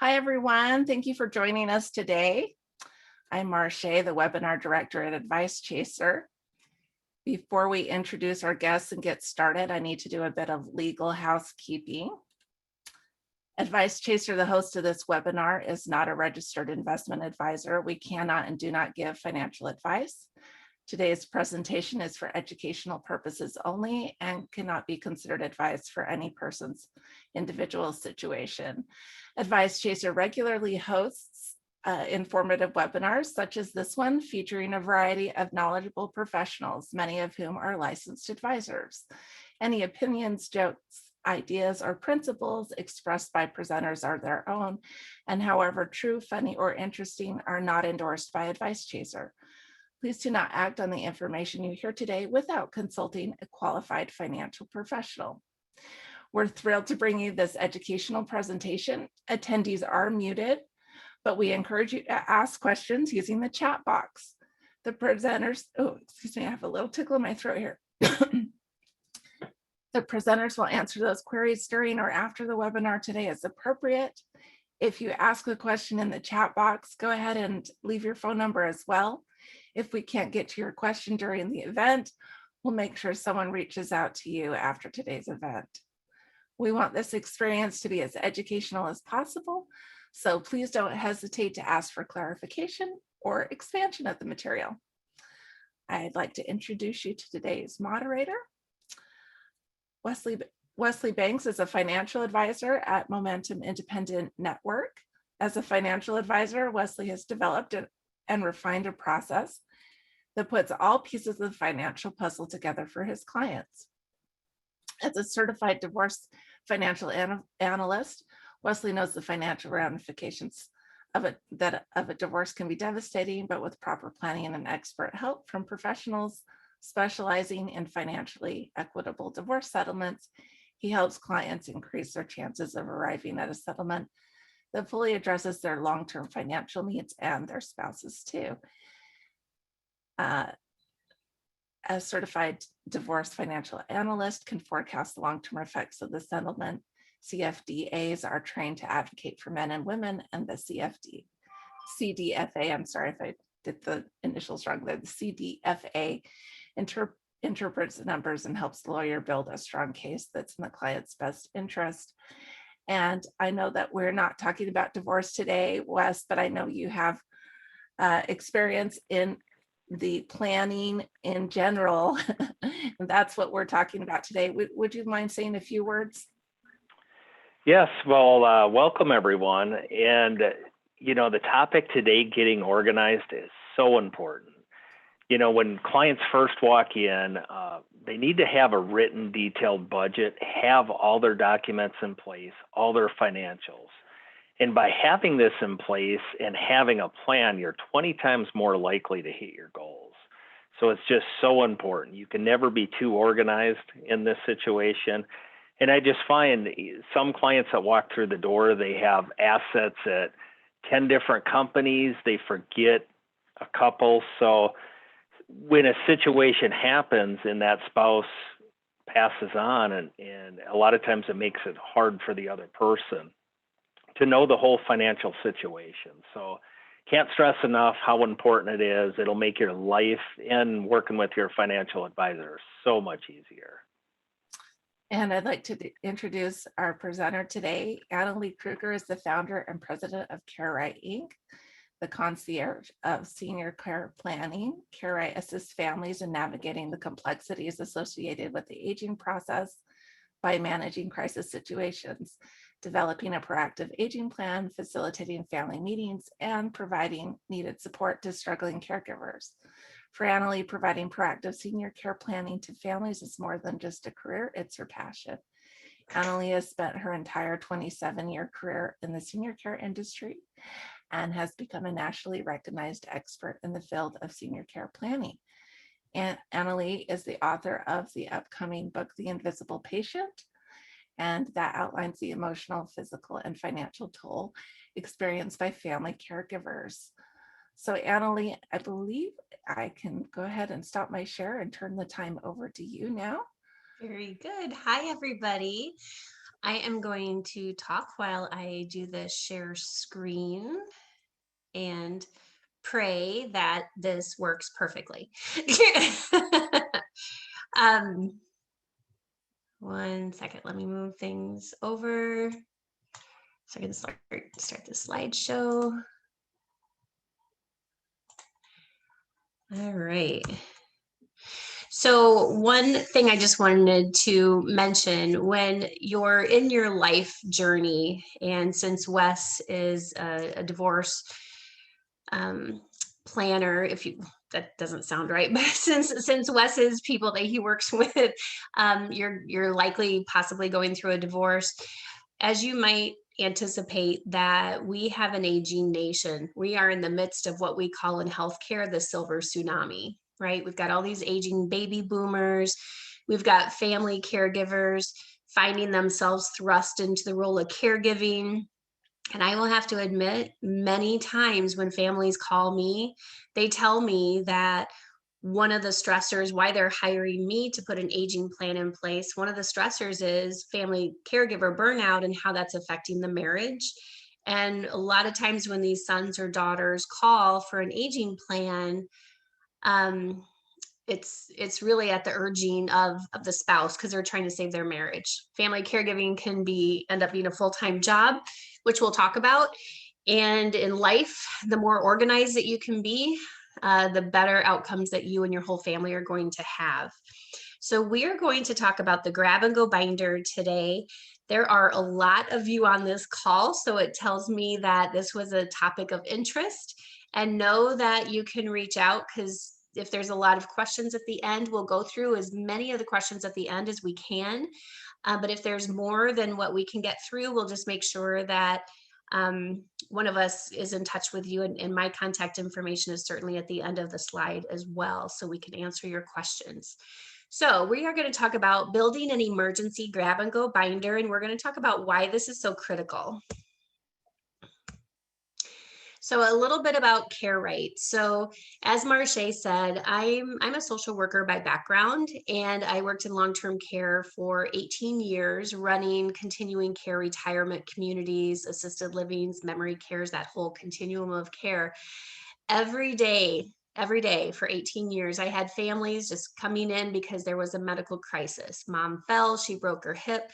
Hi, everyone. Thank you for joining us today. I'm Marche, the Webinar Director at Advice Chaser. Before we introduce our guests and get started, I need to do a bit of legal housekeeping. Advice Chaser, the host of this webinar, is not a registered investment advisor. We cannot and do not give financial advice. Today's presentation is for educational purposes only and cannot be considered advice for any person's individual situation. Advice Chaser regularly hosts informative webinars such as this one, featuring a variety of knowledgeable professionals, many of whom are licensed advisors. Any opinions, jokes, ideas, or principles expressed by presenters are their own, and however true, funny, or interesting, are not endorsed by Advice Chaser. Please do not act on the information you hear today without consulting a qualified financial professional. We're thrilled to bring you this educational presentation. Attendees are muted, but we encourage you to ask questions using the chat box. The presenters, I have a little tickle in my throat here. The presenters will answer those queries during or after the webinar today as appropriate. If you ask a question in the chat box, go ahead and leave your phone number as well. If we can't get to your question during the event, we'll make sure someone reaches out to you after today's event. We want this experience to be as educational as possible, so please don't hesitate to ask for clarification or expansion of the material. I'd like to introduce you to today's moderator. Wesley Banks is a financial advisor at Momentum Independent Network. As a financial advisor, Wesley has developed and refined a process that puts all pieces of the financial puzzle together for his clients. As a certified divorce financial analyst, Wesley knows the financial ramifications of a divorce can be devastating, but with proper planning and expert help from professionals specializing in financially equitable divorce settlements, he helps clients increase their chances of arriving at a settlement that fully addresses their long-term financial needs and their spouses too. A certified divorce financial analyst can forecast the long-term effects of the settlement. CFDAs are trained to advocate for men and women, and the CDFA, I'm sorry if I did the initials wrong there, the CDFA interprets the numbers and helps the lawyer build a strong case that's in the client's best interest. And I know that we're not talking about divorce today, Wes, but I know you have experience in the planning in general. And that's what we're talking about today. Would you mind saying a few words? Yes, well, welcome everyone. And, the topic today, getting organized, is so important. When clients first walk in, they need to have a written, detailed budget, have all their documents in place, all their financials. And by having this in place and having a plan, you're 20 times more likely to hit your goals. So it's just so important. You can never be too organized in this situation. And I just find some clients that walk through the door, they have assets at 10 different companies, they forget a couple. So when a situation happens and that spouse passes on, and a lot of times it makes it hard for the other person to know the whole financial situation. So can't stress enough how important it is. It'll make your life and working with your financial advisor so much easier. And I'd like to introduce our presenter today. Annalie Kruger is the founder and president of CareRight Inc., the concierge of senior care planning. CareRight assists families in navigating the complexities associated with the aging process by managing crisis situations, developing a proactive aging plan, facilitating family meetings, and providing needed support to struggling caregivers. For Annalie, providing proactive senior care planning to families is more than just a career, it's her passion. Annalie has spent her entire 27-year career in the senior care industry and has become a nationally recognized expert in the field of senior care planning. And Annalie is the author of the upcoming book, The Invisible Patient, and that outlines the emotional, physical, and financial toll experienced by family caregivers. So Annalie, I believe I can go ahead and stop my share and turn the time over to you now. Very good. Hi, everybody. I am going to talk while I do the share screen and pray that this works perfectly. um, 1 second, let me move things over so I can start the slideshow. All right. So one thing I just wanted to mention, when you're in your life journey, and since Wes is a divorce planner, if you, that doesn't sound right, but since Wes is people that he works with, you're likely possibly going through a divorce. As you might anticipate, that we have an aging nation. We are in the midst of what we call in healthcare the silver tsunami, right? We've got all these aging baby boomers. We've got family caregivers finding themselves thrust into the role of caregiving. And I will have to admit, many times when families call me, they tell me that one of the stressors why they're hiring me to put an aging plan in place, one of the stressors is family caregiver burnout and how that's affecting the marriage. And a lot of times when these sons or daughters call for an aging plan, um, it's really at the urging of the spouse because they're trying to save their marriage. Family caregiving can end up being a full-time job, which we'll talk about. And in life, the more organized that you can be, the better outcomes that you and your whole family are going to have. So we are going to talk about the grab and go binder today. There are a lot of you on this call, so it tells me that this was a topic of interest. And know that you can reach out, because if there's a lot of questions at the end, we'll go through as many of the questions at the end as we can. But if there's more than what we can get through, we'll just make sure that one of us is in touch with you. And my contact information is certainly at the end of the slide as well, so we can answer your questions. So we are going to talk about building an emergency grab and go binder, and we're going to talk about why this is so critical. So a little bit about care rights. So as Marche said, I'm a social worker by background, and I worked in long-term care for 18 years, running continuing care retirement communities, assisted livings, memory cares, that whole continuum of care. Every day for 18 years, I had families just coming in because there was a medical crisis. Mom fell, she broke her hip.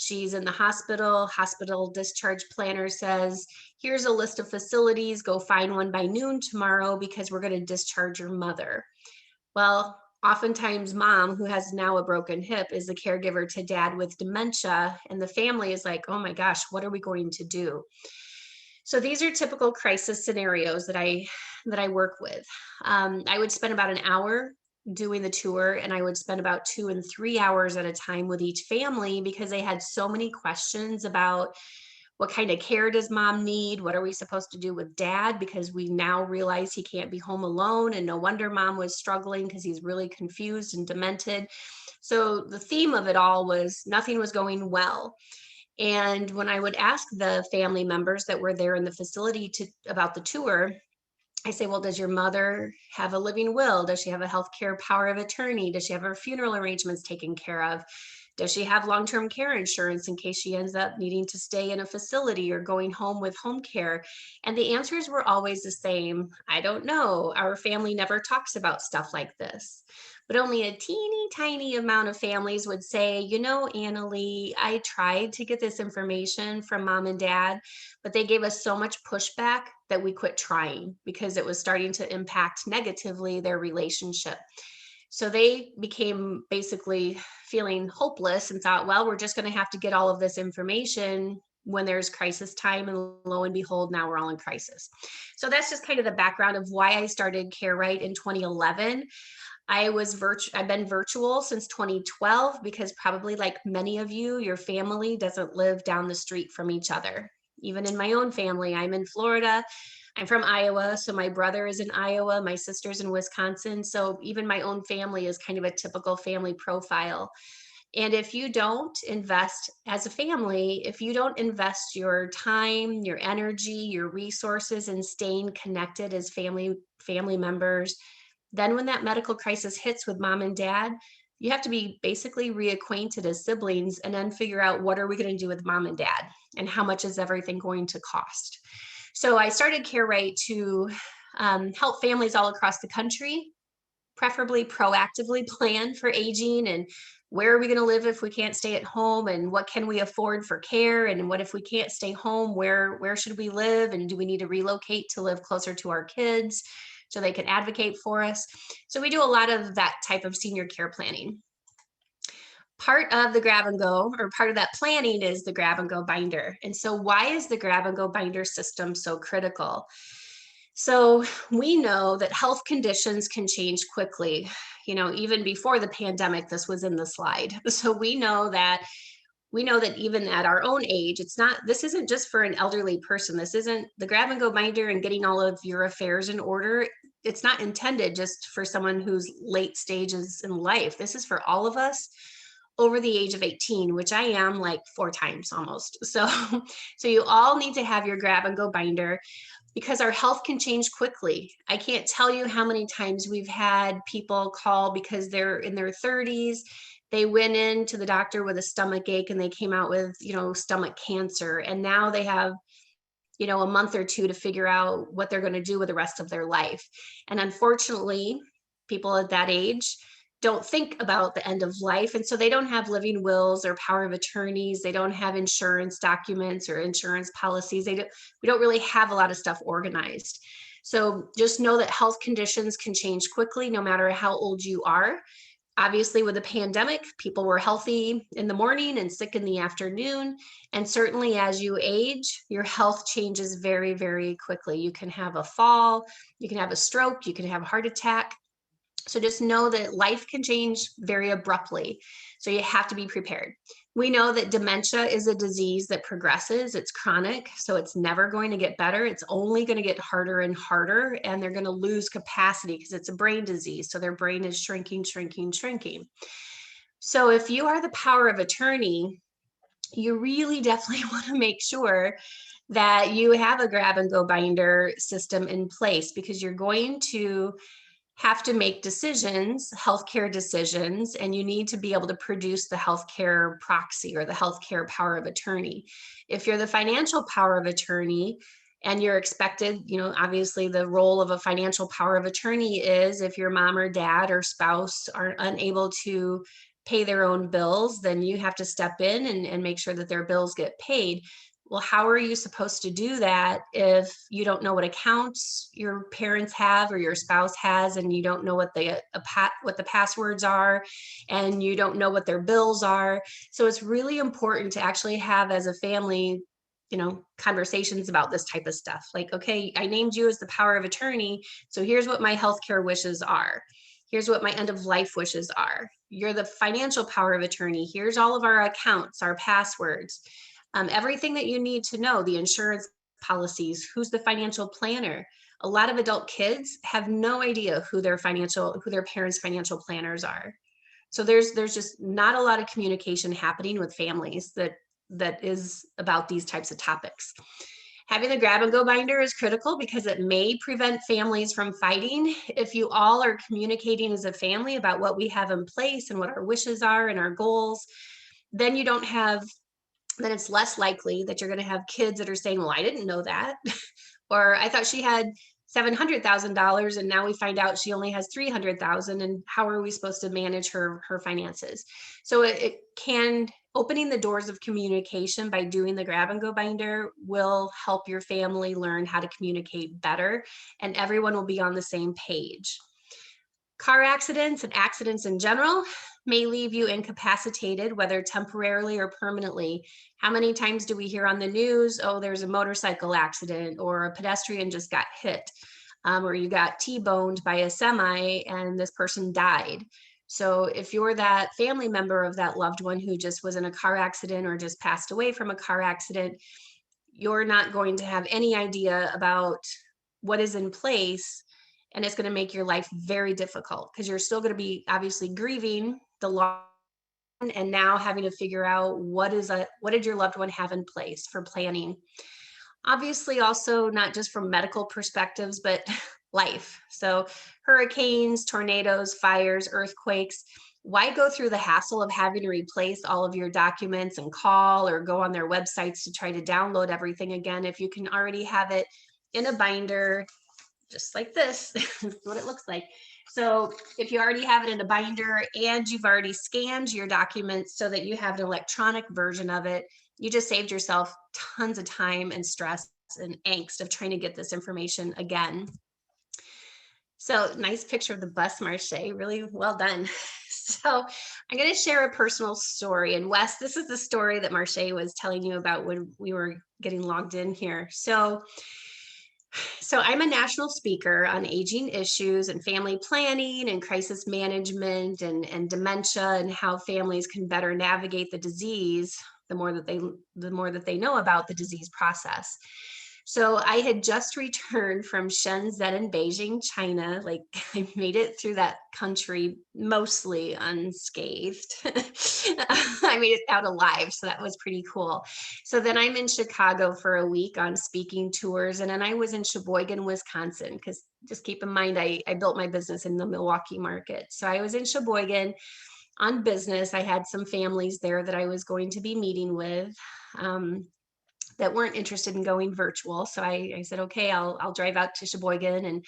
She's in the hospital discharge planner says, here's a list of facilities, go find one by noon tomorrow because we're going to discharge your mother. Well, oftentimes mom, who has now a broken hip, is the caregiver to dad with dementia, and the family is like, oh my gosh, what are we going to do? So these are typical crisis scenarios that I work with. I would spend about an hour doing the tour, and I would spend about 2 and 3 hours at a time with each family because they had so many questions about what kind of care does mom need? What are we supposed to do with dad? Because we now realize he can't be home alone, and no wonder mom was struggling because he's really confused and demented. So the theme of it all was nothing was going well. And when I would ask the family members that were there in the facility about the tour, I say, well, does your mother have a living will? Does she have a healthcare power of attorney? Does she have her funeral arrangements taken care of? Does she have long-term care insurance in case she ends up needing to stay in a facility or going home with home care? And the answers were always the same. I don't know. Our family never talks about stuff like this. But only a teeny tiny amount of families would say, you know, Annalie, I tried to get this information from mom and dad, but they gave us so much pushback that we quit trying because it was starting to impact negatively their relationship. So they became basically feeling hopeless and thought, well, we're just going to have to get all of this information when there's crisis time, and lo and behold, now we're all in crisis. So that's just kind of the background of why I started Care Right in 2011. I've been virtual since 2012 because, probably like many of you, your family doesn't live down the street from each other. Even in my own family, I'm in Florida. I'm from Iowa, so my brother is in Iowa, my sister's in Wisconsin. So even my own family is kind of a typical family profile. And if you don't invest as a family, if you don't invest your time, your energy, your resources in staying connected as family members, then when that medical crisis hits with mom and dad, You have to be basically reacquainted as siblings and then figure out what are we going to do with mom and dad and how much is everything going to cost. So I started Care Right to help families all across the country preferably proactively plan for aging and where are we going to live if we can't stay at home, and what can we afford for care, and what if we can't stay home, where should we live, and do we need to relocate to live closer to our kids so they can advocate for us. So we do a lot of that type of senior care planning. Part of the grab and go, or part of that planning, is the grab and go binder. And so why is the grab and go binder system so critical? So we know that health conditions can change quickly. Even before the pandemic, this was in the slide. So we know that even at our own age, this isn't just for an elderly person. This isn't the grab and go binder and getting all of your affairs in order. It's not intended just for someone who's late stages in life. This is for all of us over the age of 18, which I am like 4 times almost. So you all need to have your grab and go binder, because our health can change quickly. I can't tell you how many times we've had people call because they're in their 30s. They went into the doctor with a stomach ache and they came out with, stomach cancer. And now they have, a month or two to figure out what they're going to do with the rest of their life. And unfortunately, people at that age don't think about the end of life. And so they don't have living wills or power of attorneys. They don't have insurance documents or insurance policies. We don't really have a lot of stuff organized. So just know that health conditions can change quickly no matter how old you are. Obviously, with the pandemic, people were healthy in the morning and sick in the afternoon. And certainly as you age, your health changes very, very quickly. You can have a fall, you can have a stroke, you can have a heart attack. So just know that life can change very abruptly. So you have to be prepared. We know that dementia is a disease that progresses. It's chronic, so it's never going to get better. It's only going to get harder and harder, and they're going to lose capacity because it's a brain disease. So their brain is shrinking, shrinking, shrinking. So if you are the power of attorney, you really definitely want to make sure that you have a grab and go binder system in place, because you're going to have to make decisions, healthcare decisions, and you need to be able to produce the healthcare proxy or the healthcare power of attorney. If you're the financial power of attorney and you're expected, obviously the role of a financial power of attorney is if your mom or dad or spouse are unable to pay their own bills, then you have to step in and make sure that their bills get paid. Well, how are you supposed to do that if you don't know what accounts your parents have or your spouse has, and you don't know what the passwords are, and you don't know what their bills are? So it's really important to actually have, as a family, conversations about this type of stuff. Like, okay, I named you as the power of attorney, so here's what my healthcare wishes are. Here's what my end of life wishes are. You're the financial power of attorney. Here's all of our accounts, our passwords. Everything that you need to know, the insurance policies, who's the financial planner. A lot of adult kids have no idea who their parents' financial planners are. So there's just not a lot of communication happening with families that is about these types of topics. Having the grab and go binder is critical because it may prevent families from fighting. If you all are communicating as a family about what we have in place and what our wishes are and our goals, then it's less likely that you're going to have kids that are saying, well, I didn't know that. Or I thought she had $700,000 and now we find out she only has $300,000, and how are we supposed to manage her finances? So opening the doors of communication by doing the grab and go binder will help your family learn how to communicate better, and everyone will be on the same page. Car accidents and accidents in general may leave you incapacitated, whether temporarily or permanently. How many times do we hear on the news, oh, there's a motorcycle accident, or a pedestrian just got hit, or you got T-boned by a semi and this person died? So if you're that family member of that loved one who just was in a car accident or just passed away from a car accident, you're not going to have any idea about what is in place. And it's going to make your life very difficult because you're still going to be obviously grieving the loss and now having to figure out what did your loved one have in place for planning. Obviously, also not just from medical perspectives, but life. So hurricanes, tornadoes, fires, earthquakes, why go through the hassle of having to replace all of your documents and call or go on their websites to try to download everything again if you can already have it in a binder, just like this. This is what it looks like. So if you already have it in a binder and you've already scanned your documents so that you have an electronic version of it, you just saved yourself tons of time and stress and angst of trying to get this information again. So nice picture of the bus, Marche, really well done. So I'm going to share a personal story. And Wes, this is the story that Marche was telling you about when we were getting logged in here. So I'm a national speaker on aging issues and family planning and crisis management and dementia and how families can better navigate the disease the more that they know about the disease process. So I had just returned from Shenzhen and Beijing, China. Like I made it through that country mostly unscathed. I made it out alive, so that was pretty cool. So then I'm in Chicago for a week on speaking tours, and then I was in Sheboygan, Wisconsin, because just keep in mind, I built my business in the Milwaukee market. So I was in Sheboygan on business. I had some families there that I was going to be meeting with. That weren't interested in going virtual. So I said, okay, I'll drive out to Sheboygan.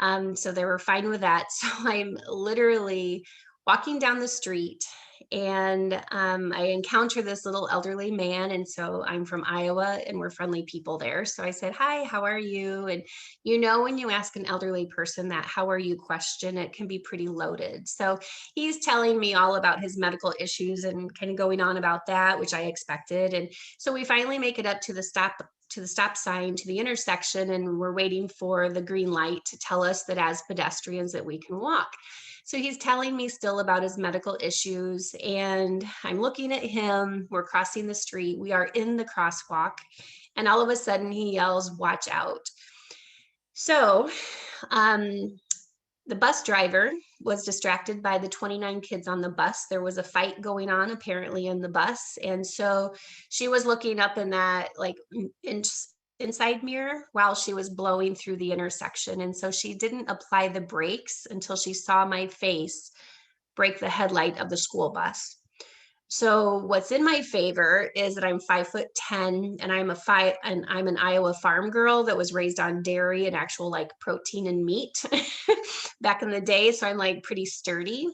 And so they were fine with that. So I'm literally walking down the street and I encounter this little elderly man. And so I'm from Iowa and we're friendly people there. So I said, hi, how are you? And when you ask an elderly person that how are you question, it can be pretty loaded. So he's telling me all about his medical issues and kind of going on about that, which I expected. And so we finally make it up to the stop sign, to the intersection, and we're waiting for the green light to tell us that as pedestrians that we can walk. So he's telling me still about his medical issues, and I'm looking at him. We're crossing the street. We are in the crosswalk, and all of a sudden he yells, "Watch out." So the bus driver was distracted by the 29 kids on the bus. There was a fight going on apparently in the bus. And so she was looking up in that inside mirror while she was blowing through the intersection. And so she didn't apply the brakes until she saw my face break the headlight of the school bus. So what's in my favor is that I'm 5'10" and I'm an Iowa farm girl that was raised on dairy and actual like protein and meat back in the day. So I'm like pretty sturdy.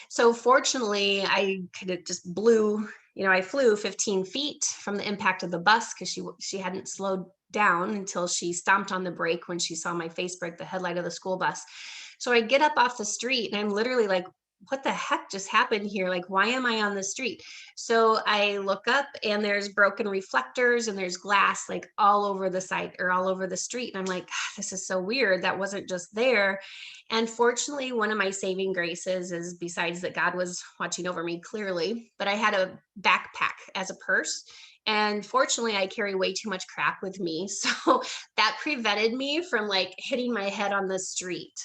So fortunately I kind of just I flew 15 feet from the impact of the bus because she hadn't slowed down until she stomped on the brake when she saw my face break the headlight of the school bus. So I get up off the street and I'm literally like, what the heck just happened here? Like, why am I on the street? So I look up and there's broken reflectors and there's glass like all over the side or all over the street. And I'm like, this is so weird. That wasn't just there. And fortunately, one of my saving graces is, besides that God was watching over me clearly, but I had a backpack as a purse. And fortunately, I carry way too much crap with me. So that prevented me from like hitting my head on the street.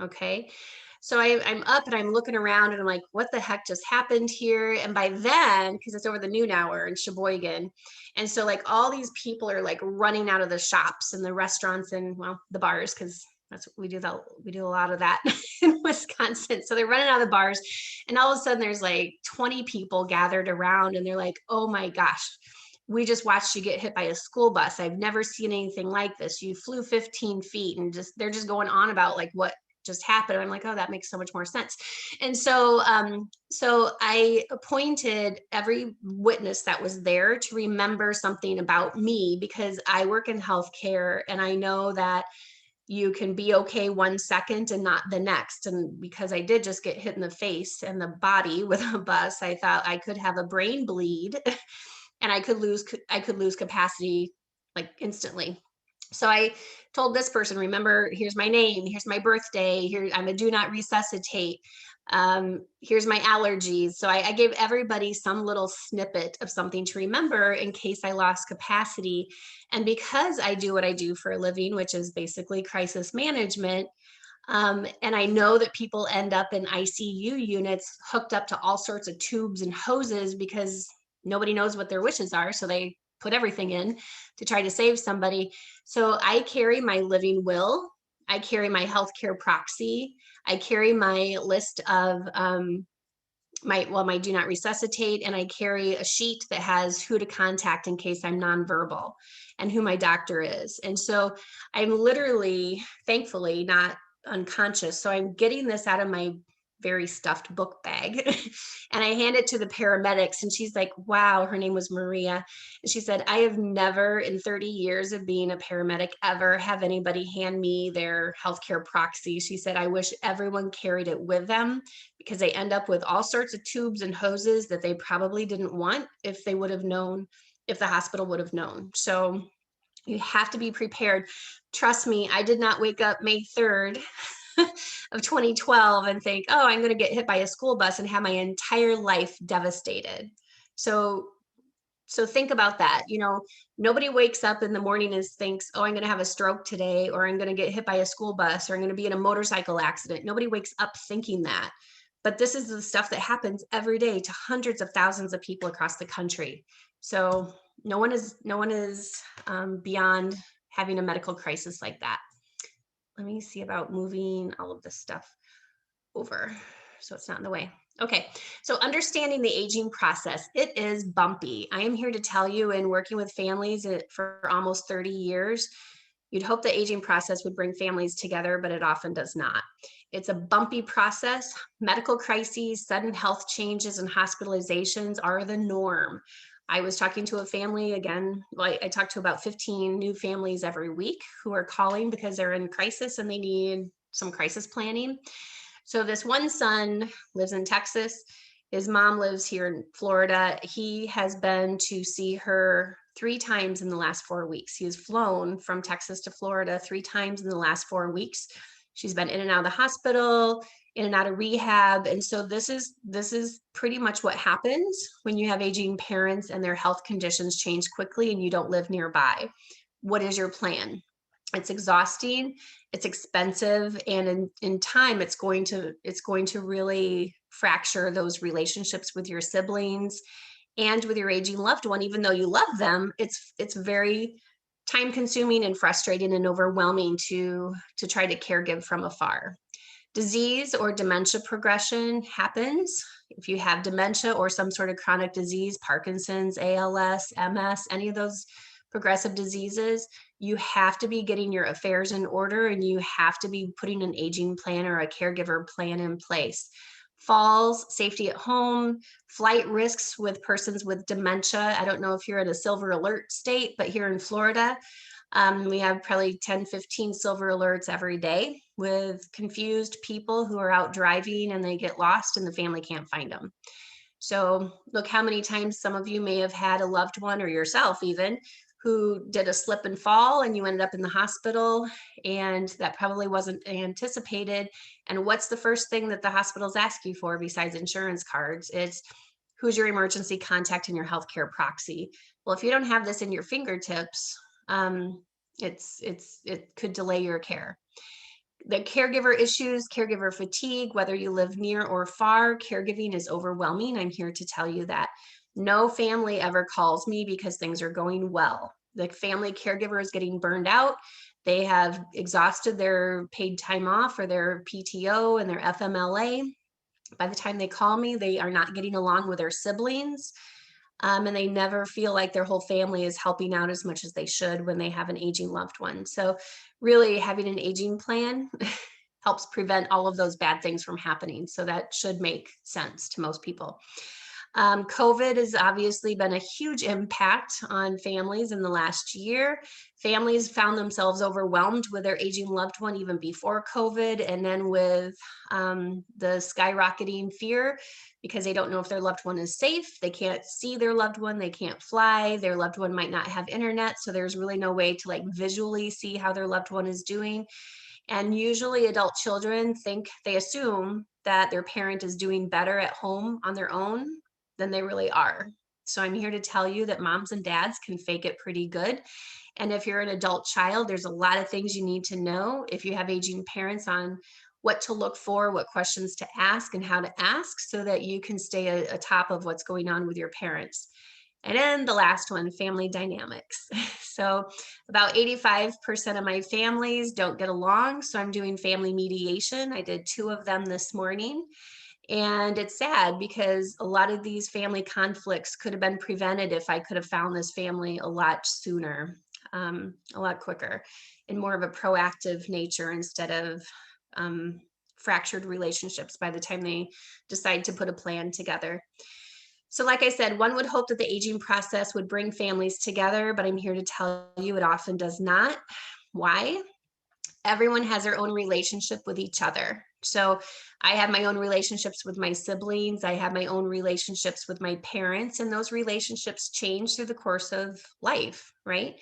Okay. So I'm up and I'm looking around and I'm like, what the heck just happened here? And by then, because it's over the noon hour in Sheboygan. And so like all these people are like running out of the shops and the restaurants and the bars, because that's what we do. We do a lot of that in Wisconsin. So they're running out of the bars and all of a sudden there's like 20 people gathered around and they're like, oh my gosh, we just watched you get hit by a school bus. I've never seen anything like this. You flew 15 feet and they're just going on about like what just happened. I'm like, oh, that makes so much more sense. And so, so I appointed every witness that was there to remember something about me because I work in healthcare and I know that you can be okay 1 second and not the next. And because I did just get hit in the face and the body with a bus, I thought I could have a brain bleed and I could lose capacity like instantly. So I told this person, remember, here's my name, here's my birthday, I'm a do not resuscitate. Here's my allergies. So I gave everybody some little snippet of something to remember in case I lost capacity. And because I do what I do for a living, which is basically crisis management, and I know that people end up in ICU units hooked up to all sorts of tubes and hoses because nobody knows what their wishes are. So they put everything in to try to save somebody. So I carry my living will I carry my healthcare proxy. I carry my list of my do not resuscitate, and I carry a sheet that has who to contact in case I'm nonverbal and who my doctor is. And so I'm literally, thankfully, not unconscious. So I'm getting this out of my very stuffed book bag and I hand it to the paramedics, and she's like, wow, her name was Maria. And she said, I have never in 30 years of being a paramedic ever have anybody hand me their healthcare proxy. She said, I wish everyone carried it with them, because they end up with all sorts of tubes and hoses that they probably didn't want if they would have known, if the hospital would have known. So you have to be prepared. Trust me, I did not wake up May 3rd of 2012 and think, oh, I'm going to get hit by a school bus and have my entire life devastated. So think about that. Nobody wakes up in the morning and thinks, oh, I'm going to have a stroke today, or I'm going to get hit by a school bus, or I'm going to be in a motorcycle accident. Nobody wakes up thinking that. But this is the stuff that happens every day to hundreds of thousands of people across the country. So no one is beyond having a medical crisis like that. Let me see about moving all of this stuff over so it's not in the way. Okay, so understanding the aging process, it is bumpy. I am here to tell you, in working with families for almost 30 years, you'd hope the aging process would bring families together, but it often does not. It's a bumpy process. Medical crises, sudden health changes, and hospitalizations are the norm. I was talking to a family again, I talk to about 15 new families every week who are calling because they're in crisis and they need some crisis planning. So this one son lives in Texas. His mom lives here in Florida. He has been to see her 3 times in the last 4 weeks. He has flown from Texas to Florida 3 times in the last 4 weeks. She's been in and out of the hospital, in and out of rehab. And so this is pretty much what happens when you have aging parents and their health conditions change quickly and you don't live nearby. What is your plan? It's exhausting, it's expensive, and in time it's going to really fracture those relationships with your siblings and with your aging loved one. Even though you love them, it's very time consuming and frustrating and overwhelming to try to caregive from afar. Disease or dementia progression happens. If you have dementia or some sort of chronic disease, Parkinson's, ALS, MS, any of those progressive diseases, you have to be getting your affairs in order, and you have to be putting an aging plan or a caregiver plan in place. Falls, safety at home, flight risks with persons with dementia. I don't know if you're in a silver alert state, but here in Florida, we have probably 10, 15 silver alerts every day with confused people who are out driving and they get lost and the family can't find them. So look how many times some of you may have had a loved one, or yourself even, who did a slip and fall and you ended up in the hospital, and that probably wasn't anticipated. And what's the first thing that the hospitals ask you for besides insurance cards? It's who's your emergency contact in your healthcare proxy. Well, if you don't have this in your fingertips, it could delay your care. The caregiver issues, caregiver fatigue, whether you live near or far, caregiving is overwhelming. I'm here to tell you that. No family ever calls me because things are going well. The family caregiver is getting burned out. They have exhausted their paid time off or their PTO and their FMLA. By the time they call me, they are not getting along with their siblings. And they never feel like their whole family is helping out as much as they should when they have an aging loved one. So really having an aging plan helps prevent all of those bad things from happening. So that should make sense to most people. COVID has obviously been a huge impact on families in the last year. Families found themselves overwhelmed with their aging loved one even before COVID, and then with the skyrocketing fear because they don't know if their loved one is safe. They can't see their loved one. They can't fly. Their loved one might not have internet. So there's really no way to visually see how their loved one is doing. And usually adult children they assume that their parent is doing better at home on their own than they really are. So I'm here to tell you that moms and dads can fake it pretty good. And if you're an adult child, there's a lot of things you need to know if you have aging parents on what to look for, what questions to ask, and how to ask so that you can stay atop of what's going on with your parents. And then the last one, family dynamics. So about 85% of my families don't get along. So I'm doing family mediation. I did 2 of them this morning. And it's sad because a lot of these family conflicts could have been prevented if I could have found this family a lot sooner, a lot quicker, in more of a proactive nature instead of fractured relationships by the time they decide to put a plan together. So like I said, one would hope that the aging process would bring families together, but I'm here to tell you it often does not. Why? Everyone has their own relationship with each other. So I have my own relationships with my siblings. I have my own relationships with my parents, and those relationships change through the course of life, right?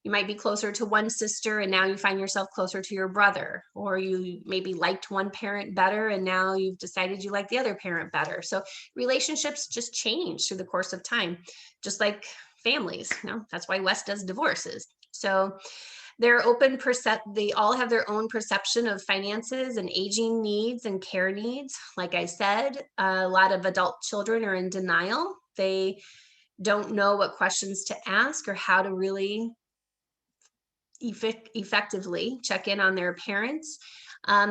You might be closer to one sister and now you find yourself closer to your brother, or you maybe liked one parent better and now you've decided you like the other parent better. So relationships just change through the course of time, just like families. That's why Wes does divorces. So they all have their own perception of finances and aging needs and care needs. Like I said, a lot of adult children are in denial. They don't know what questions to ask or how to really effectively check in on their parents. A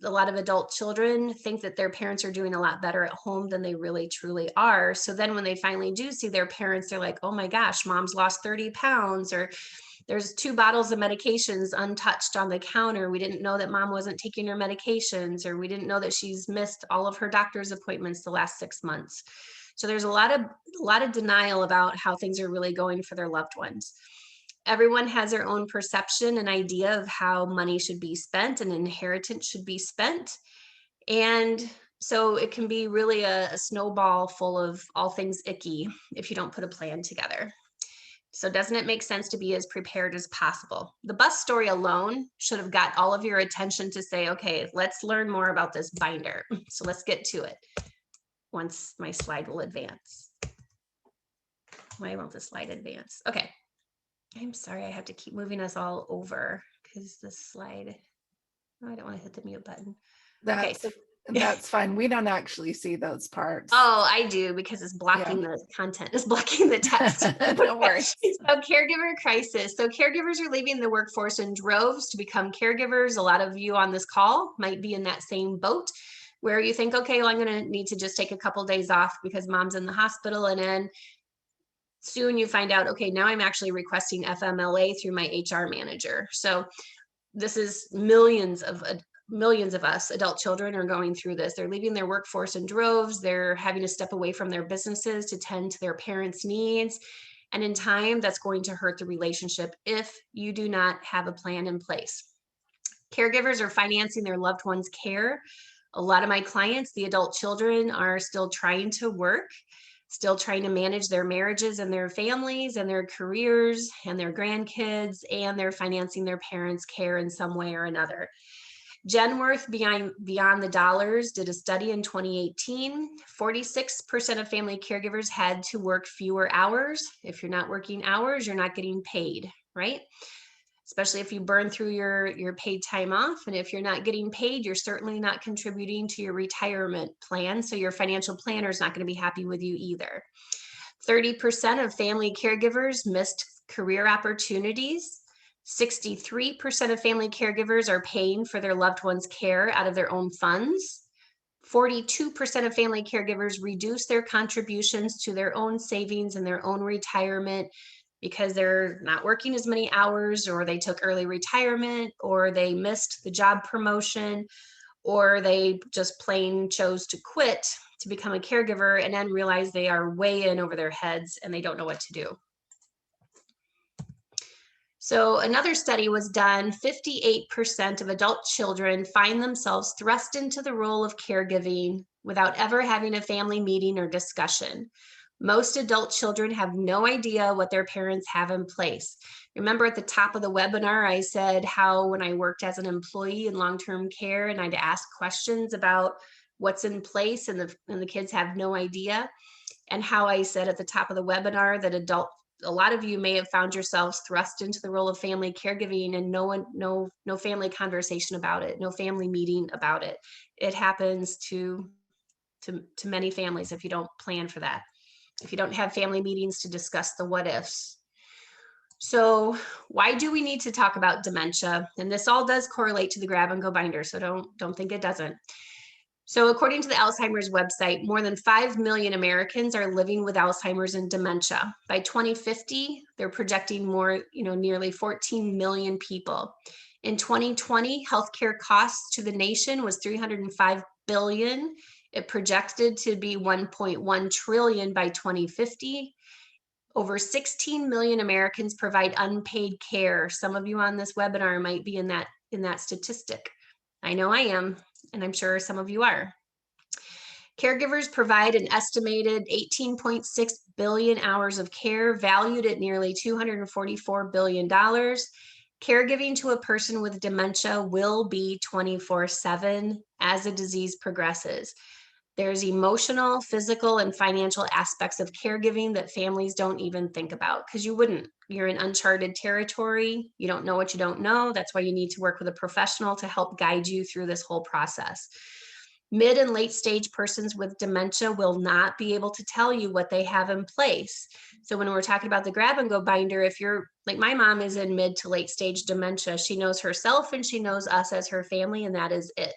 lot of adult children think that their parents are doing a lot better at home than they really truly are. So then when they finally do see their parents, they're like, oh my gosh, mom's lost 30 pounds, or there's 2 bottles of medications untouched on the counter. We didn't know that mom wasn't taking her medications, or we didn't know that she's missed all of her doctor's appointments the last 6 months. So there's a lot of denial about how things are really going for their loved ones. Everyone has their own perception and idea of how money should be spent and inheritance should be spent. And so it can be really a snowball full of all things icky if you don't put a plan together. So doesn't it make sense to be as prepared as possible? The bus story alone should have got all of your attention to say, okay, let's learn more about this binder. So let's get to it once my slide will advance. Why won't the slide advance? Okay. I'm sorry, I have to keep moving us all over because this slide, oh, I don't want to hit the mute button. That's fine. We don't actually see those parts. Oh, I do, because it's blocking the content, it's blocking the text. No worries. So caregiver crisis. So caregivers are leaving the workforce in droves to become caregivers. A lot of you on this call might be in that same boat where you think, okay, well, I'm going to need to just take a couple days off because mom's in the hospital. And then soon you find out, okay, now I'm actually requesting FMLA through my HR manager. So this is millions of us, adult children, are going through this. They're leaving their workforce in droves. They're having to step away from their businesses to tend to their parents' needs. And in time, that's going to hurt the relationship if you do not have a plan in place. Caregivers are financing their loved ones' care. A lot of my clients, the adult children, are still trying to work, still trying to manage their marriages and their families and their careers and their grandkids, and they're financing their parents' care in some way or another. Genworth Beyond the Dollars did a study in 2018. 46% of family caregivers had to work fewer hours. If you're not working hours, you're not getting paid, right? Especially if you burn through your paid time off. And if you're not getting paid, you're certainly not contributing to your retirement plan. So your financial planner is not going to be happy with you either. 30% of family caregivers missed career opportunities. 63% of family caregivers are paying for their loved ones' care out of their own funds. 42% of family caregivers reduce their contributions to their own savings and their own retirement because they're not working as many hours, or they took early retirement, or they missed the job promotion, or they just plain chose to quit to become a caregiver and then realize they are way in over their heads and they don't know what to do. So another study was done. 58% of adult children find themselves thrust into the role of caregiving without ever having a family meeting or discussion. Most adult children have no idea what their parents have in place. Remember at the top of the webinar, I said how when I worked as an employee in long-term care and I'd ask questions about what's in place and the kids have no idea. And how I said at the top of the webinar that a lot of you may have found yourselves thrust into the role of family caregiving and no family conversation about it, no family meeting about it. It happens to many families if you don't plan for that. if you don't have family meetings to discuss the what ifs. So why do we need to talk about dementia? And this all does correlate to the grab and go binder, so don't think it doesn't. So according to the Alzheimer's website, more than 5 million Americans are living with Alzheimer's and dementia. By 2050, they're projecting more, nearly 14 million people. In 2020, healthcare costs to the nation was $305 billion. It projected to be $1.1 trillion by 2050. Over 16 million Americans provide unpaid care. Some of you on this webinar might be in that statistic. I know I am, and I'm sure some of you are. Caregivers provide an estimated 18.6 billion hours of care, valued at nearly $244 billion. Caregiving to a person with dementia will be 24/7 as the disease progresses. There's emotional, physical, and financial aspects of caregiving that families don't even think about, because you wouldn't. You're in uncharted territory. You don't know what you don't know. That's why you need to work with a professional to help guide you through this whole process. Mid and late stage persons with dementia will not be able to tell you what they have in place. So when we're talking about the grab and go binder, if you're like, my mom is in mid to late stage dementia, she knows herself and she knows us as her family, and that is it.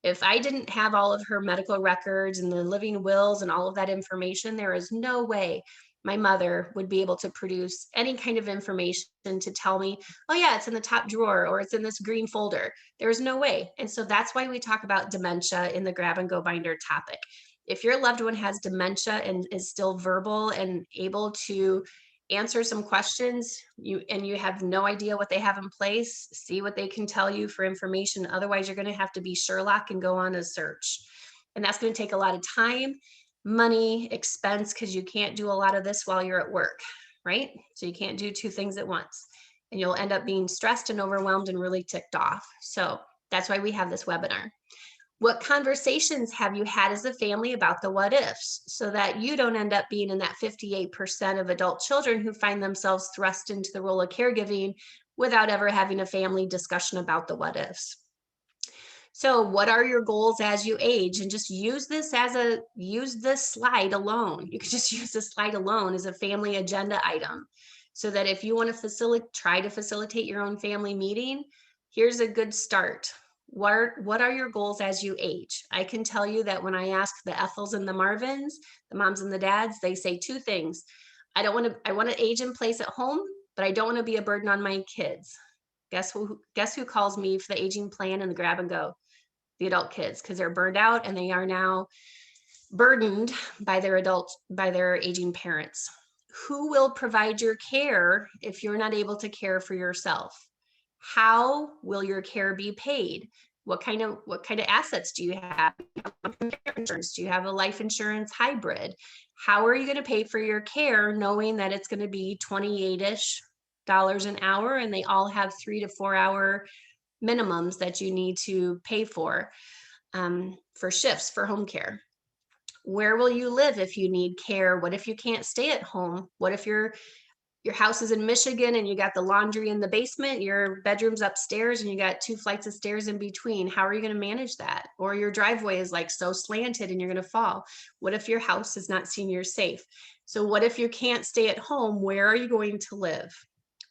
If I didn't have all of her medical records and the living wills and all of that information, there is no way my mother would be able to produce any kind of information to tell me, oh yeah, it's in the top drawer or it's in this green folder. There's no way. And so that's why we talk about dementia in the grab and go binder topic. If your loved one has dementia and is still verbal and able to answer some questions, you have no idea what they have in place, see what they can tell you for information. Otherwise, you're going to have to be Sherlock and go on a search. And that's going to take a lot of time, money, expense, because you can't do a lot of this while you're at work, right? So you can't do two things at once. And you'll end up being stressed and overwhelmed and really ticked off. So that's why we have this webinar. What conversations have you had as a family about the what ifs, so that you don't end up being in that 58% of adult children who find themselves thrust into the role of caregiving without ever having a family discussion about the what ifs? So what are your goals as you age? And just use this slide alone. You could just use this slide alone as a family agenda item, so that if you want to try to facilitate your own family meeting, here's a good start. What are your goals as you age? I can tell you that when I ask the Ethels and the Marvins, the moms and the dads, they say two things. I want to age in place at home, but I don't want to be a burden on my kids. Guess who calls me for the aging plan and the grab and go? The adult kids, because they're burned out and they are now burdened by their aging parents. Who will provide your care if you're not able to care for yourself? How will your care be paid? What kind of assets do you have? Do you have a life insurance hybrid? How are you going to pay for your care, knowing that it's going to be $28-ish an hour, and they all have 3 to 4 hour minimums that you need to pay for shifts for home care? Where will you live if you need care? What if you can't stay at home? What if your house is in Michigan and you got the laundry in the basement, your bedroom's upstairs, and you got 2 flights of stairs in between? How are you going to manage that? Or your driveway is like so slanted and you're going to fall. What if your house is not senior safe? So what if you can't stay at home? Where are you going to live?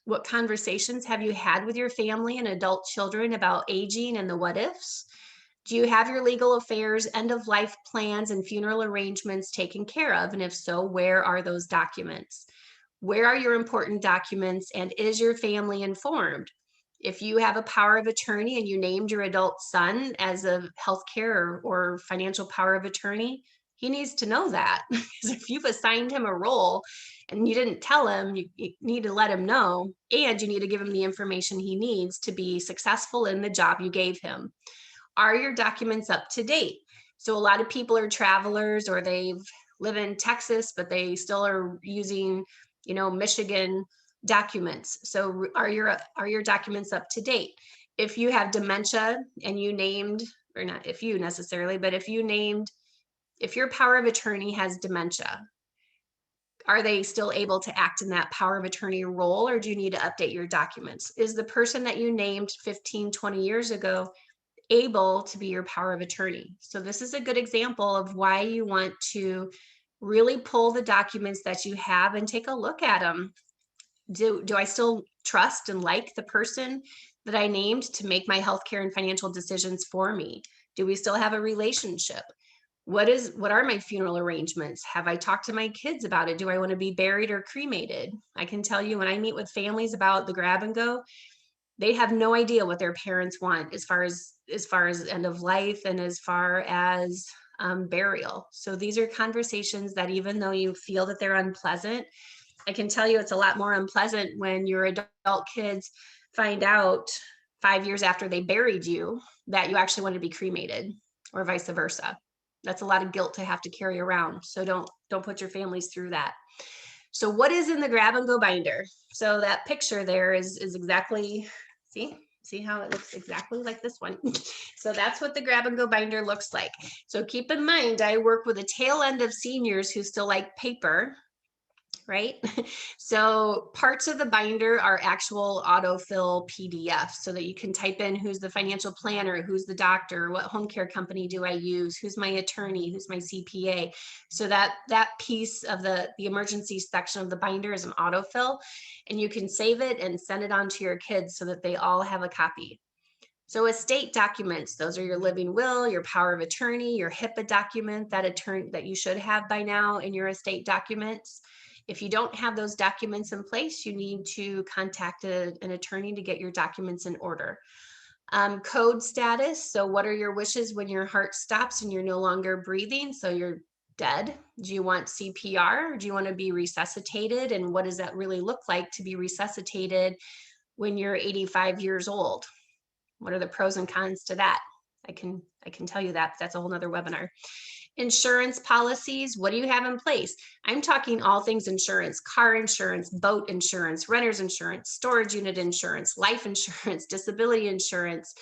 What conversations have you had with your family and adult children about aging and the what ifs? Do you have your legal affairs, end of life plans, and funeral arrangements taken care of? And if so, where are those documents? Where are your important documents, and is your family informed? If you have a power of attorney and you named your adult son as a healthcare or financial power of attorney, he needs to know that. Because if you've assigned him a role and you didn't tell him, you need to let him know, and you need to give him the information he needs to be successful in the job you gave him. Are your documents up to date? So a lot of people are travelers, or they live in Texas, but they still are using, Michigan documents. So are your documents up to date? If you have dementia and you named, or not if you necessarily, but if your power of attorney has dementia, are they still able to act in that power of attorney role, or do you need to update your documents? Is the person that you named 15, 20 years ago able to be your power of attorney? So this is a good example of why you want to Really pull the documents that you have and take a look at them. Do I still trust and like the person that I named to make my healthcare and financial decisions for me? Do we still have a relationship? What are my funeral arrangements? Have I talked to my kids about it? Do I want to be buried or cremated? I can tell you, when I meet with families about the grab and go, they have no idea what their parents want as far as end of life and as far as burial. So these are conversations that, even though you feel that they're unpleasant, I can tell you it's a lot more unpleasant when your adult kids find out 5 years after they buried you that you actually want to be cremated, or vice versa. That's a lot of guilt to have to carry around. So don't put your families through that. So what is in the grab and go binder? So that picture there is exactly, see how it looks exactly like this one. So that's what the grab and go binder looks like. So keep in mind, I work with a tail end of seniors who still like paper, right? So parts of the binder are actual autofill PDFs, so that you can type in who's the financial planner, who's the doctor, what home care company do I use, who's my attorney, who's my CPA. So that piece of the emergency section of the binder is an autofill, and you can save it and send it on to your kids so that they all have a copy. So estate documents, those are your living will, your power of attorney, your HIPAA document that you should have by now in your estate documents. If you don't have those documents in place, you need to contact an attorney to get your documents in order. Code status. So what are your wishes when your heart stops and you're no longer breathing? So you're dead. Do you want CPR? Or do you want to be resuscitated? And what does that really look like to be resuscitated when you're 85 years old? What are the pros and cons to that? I can tell you that, but that's a whole nother webinar. Insurance policies, what do you have in place? I'm talking all things insurance: car insurance, boat insurance, renter's insurance, storage unit insurance, life insurance, disability insurance.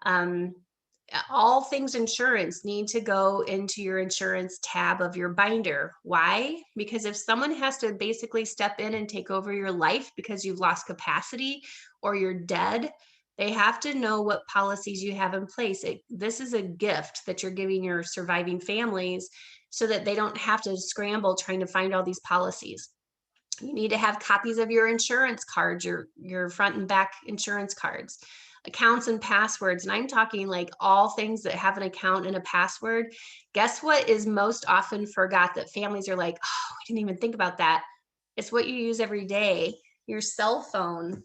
All things insurance need to go into your insurance tab of your binder. Why? Because if someone has to basically step in and take over your life because you've lost capacity or you're dead, they have to know what policies you have in place. This is a gift that you're giving your surviving families so that they don't have to scramble trying to find all these policies. You need to have copies of your insurance cards, your front and back insurance cards, accounts and passwords. And I'm talking like all things that have an account and a password. Guess what is most often forgot that families are like, oh, I didn't even think about that. It's what you use every day, your cell phone.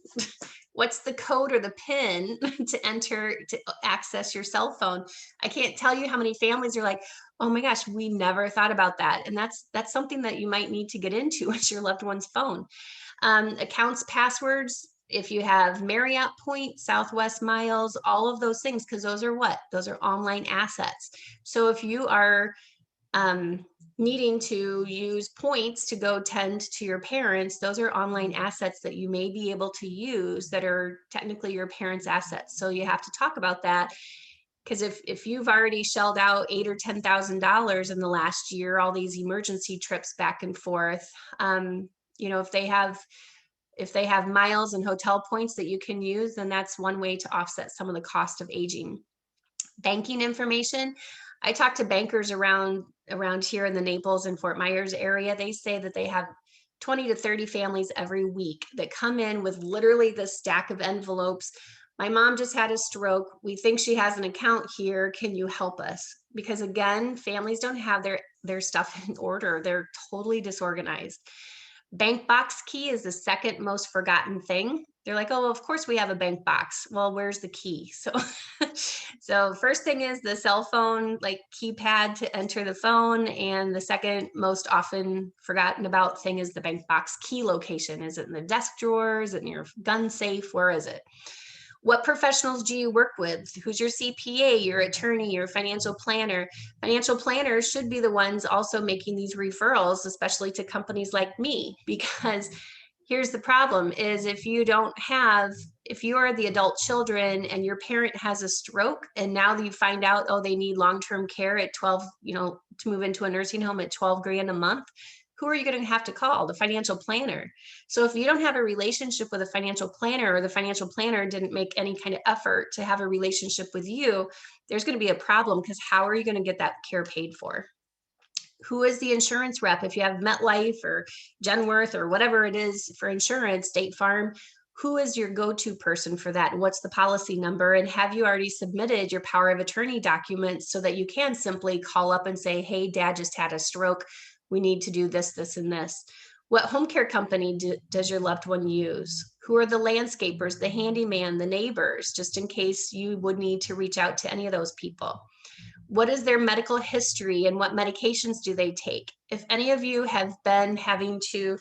What's the code or the PIN to access your cell phone? I can't tell you how many families are like, oh my gosh, we never thought about that. And that's something that you might need to get into with your loved one's phone. Accounts, passwords, if you have Marriott points, Southwest miles, all of those things, because those are what? Those are online assets. So if you are needing to use points to go tend to your parents, those are online assets that you may be able to use that are technically your parents' assets. So you have to talk about that, because if you've already shelled out $8,000 or $10,000 in the last year, all these emergency trips back and forth, if they have miles and hotel points that you can use, then that's one way to offset some of the cost of aging. Banking information. I talk to bankers around here in the Naples and Fort Myers area. They say that they have 20 to 30 families every week that come in with literally the stack of envelopes. My mom just had a stroke. We think she has an account here. Can you help us? Because again, families don't have their stuff in order. They're totally disorganized. Bank box key is the second most forgotten thing. They're like, oh, well, of course we have a bank box. Well, where's the key? So first thing is the cell phone, like keypad to enter the phone. And the second most often forgotten about thing is the bank box key location. Is it in the desk drawer? Is it in your gun safe? Where is it? What professionals do you work with? Who's your CPA, your attorney, your financial planner? Financial planners should be the ones also making these referrals, especially to companies like me, because here's the problem is if you are the adult children and your parent has a stroke and now you find out, oh, they need long-term care at 12, to move into a nursing home at 12 grand a month, who are you going to have to call? The financial planner. So if you don't have a relationship with a financial planner, or the financial planner didn't make any kind of effort to have a relationship with you, there's going to be a problem, because how are you going to get that care paid for? Who is the insurance rep? If you have MetLife or Genworth or whatever it is for insurance, State Farm, who is your go-to person for that? And what's the policy number? And have you already submitted your power of attorney documents so that you can simply call up and say, hey, dad just had a stroke. We need to do this, this, and this. What home care company does your loved one use? Who are the landscapers, the handyman, the neighbors, just in case you would need to reach out to any of those people? What is their medical history and what medications do they take? If any of you have been having to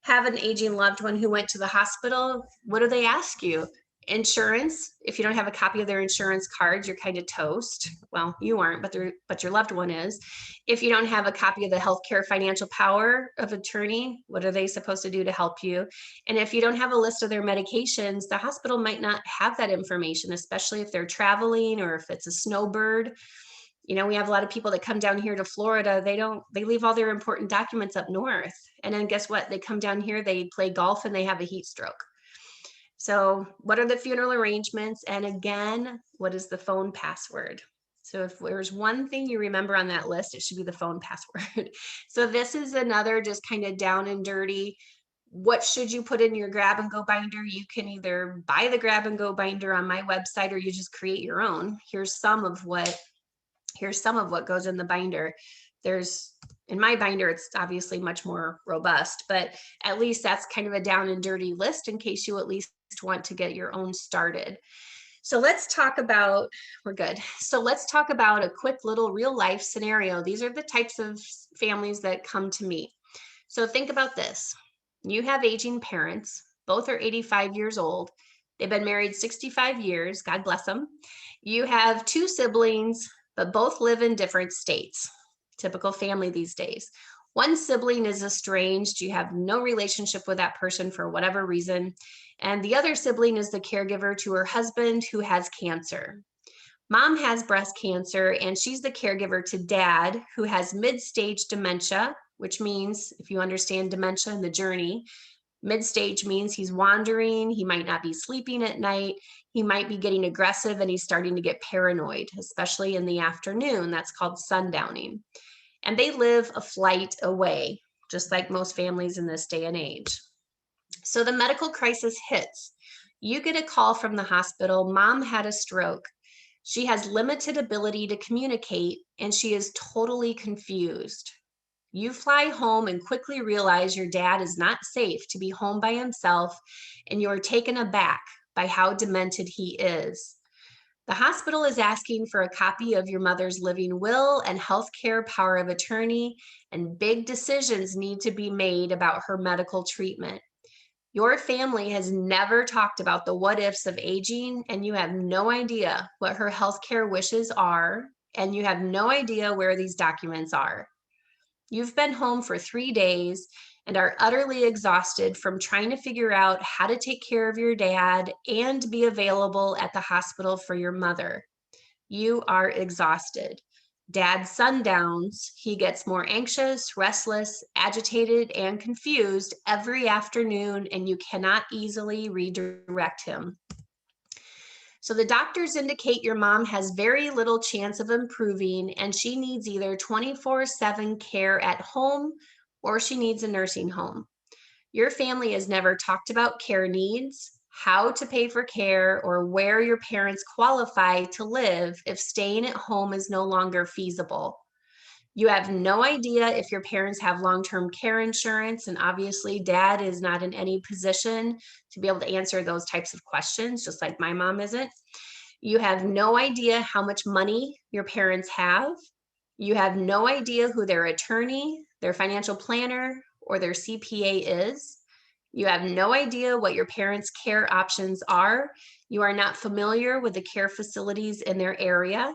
have an aging loved one who went to the hospital, what do they ask you? Insurance. If you don't have a copy of their insurance card, you're kind of toast. Well, you aren't, but your loved one is. If you don't have a copy of the healthcare financial power of attorney, what are they supposed to do to help you? And if you don't have a list of their medications, the hospital might not have that information, especially if they're traveling or if it's a snowbird. You know, we have a lot of people that come down here to Florida. They leave all their important documents up north. And then guess what? They come down here, they play golf and they have a heat stroke. So what are the funeral arrangements? And again, what is the phone password? So if there's one thing you remember on that list, it should be the phone password. So this is another just kind of down and dirty. What should you put in your grab and go binder? You can either buy the grab and go binder on my website, or you just create your own. Here's some of what goes in the binder. In my binder, it's obviously much more robust, but at least that's kind of a down and dirty list in case you at least want to get your own started. So let's talk about, we're good. So let's talk about a quick little real life scenario. These are the types of families that come to me. So think about this. You have aging parents, both are 85 years old. They've been married 65 years, God bless them. You have two siblings, but both live in different states. Typical family these days. One sibling is estranged. You have no relationship with that person for whatever reason. And the other sibling is the caregiver to her husband who has cancer. Mom has breast cancer and she's the caregiver to dad who has mid-stage dementia, which means, if you understand dementia and the journey, mid-stage means he's wandering, he might not be sleeping at night, he might be getting aggressive, and he's starting to get paranoid, especially in the afternoon. That's called sundowning. And they live a flight away, just like most families in this day and age. So the medical crisis hits. You get a call from the hospital, mom had a stroke. She has limited ability to communicate, and she is totally confused. You fly home and quickly realize your dad is not safe to be home by himself, and you're taken aback by how demented he is. The hospital is asking for a copy of your mother's living will and healthcare power of attorney, and big decisions need to be made about her medical treatment. Your family has never talked about the what ifs of aging, and you have no idea what her healthcare wishes are, and you have no idea where these documents are. You've been home for 3 days and are utterly exhausted from trying to figure out how to take care of your dad and be available at the hospital for your mother. You are exhausted. Dad sundowns. He gets more anxious, restless, agitated, and confused every afternoon, and you cannot easily redirect him. So the doctors indicate your mom has very little chance of improving, and she needs either 24/7 care at home or she needs a nursing home. Your family has never talked about care needs, how to pay for care, or where your parents qualify to live if staying at home is no longer feasible. You have no idea if your parents have long-term care insurance, and obviously dad is not in any position to be able to answer those types of questions, just like my mom isn't. You have no idea how much money your parents have. You have no idea who their attorney, their financial planner, or their CPA is. You have no idea what your parents' care options are. You are not familiar with the care facilities in their area.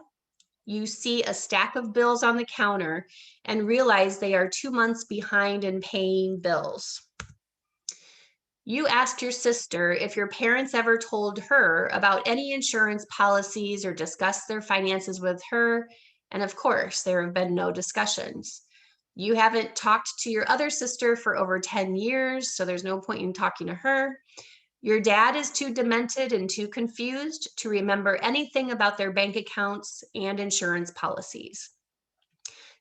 You see a stack of bills on the counter and realize they are 2 months behind in paying bills. You asked your sister if your parents ever told her about any insurance policies or discussed their finances with her, and of course, there have been no discussions. You haven't talked to your other sister for over 10 years, so there's no point in talking to her. Your dad is too demented and too confused to remember anything about their bank accounts and insurance policies.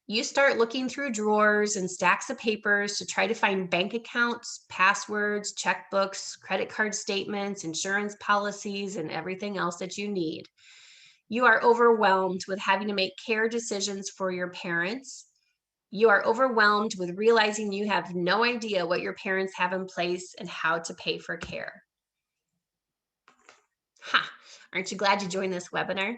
You start looking through drawers and stacks of papers to try to find bank accounts, passwords, checkbooks, credit card statements, insurance policies, and everything else that you need. You are overwhelmed with having to make care decisions for your parents. You are overwhelmed with realizing you have no idea what your parents have in place and how to pay for care. Ha! Aren't you glad you joined this webinar?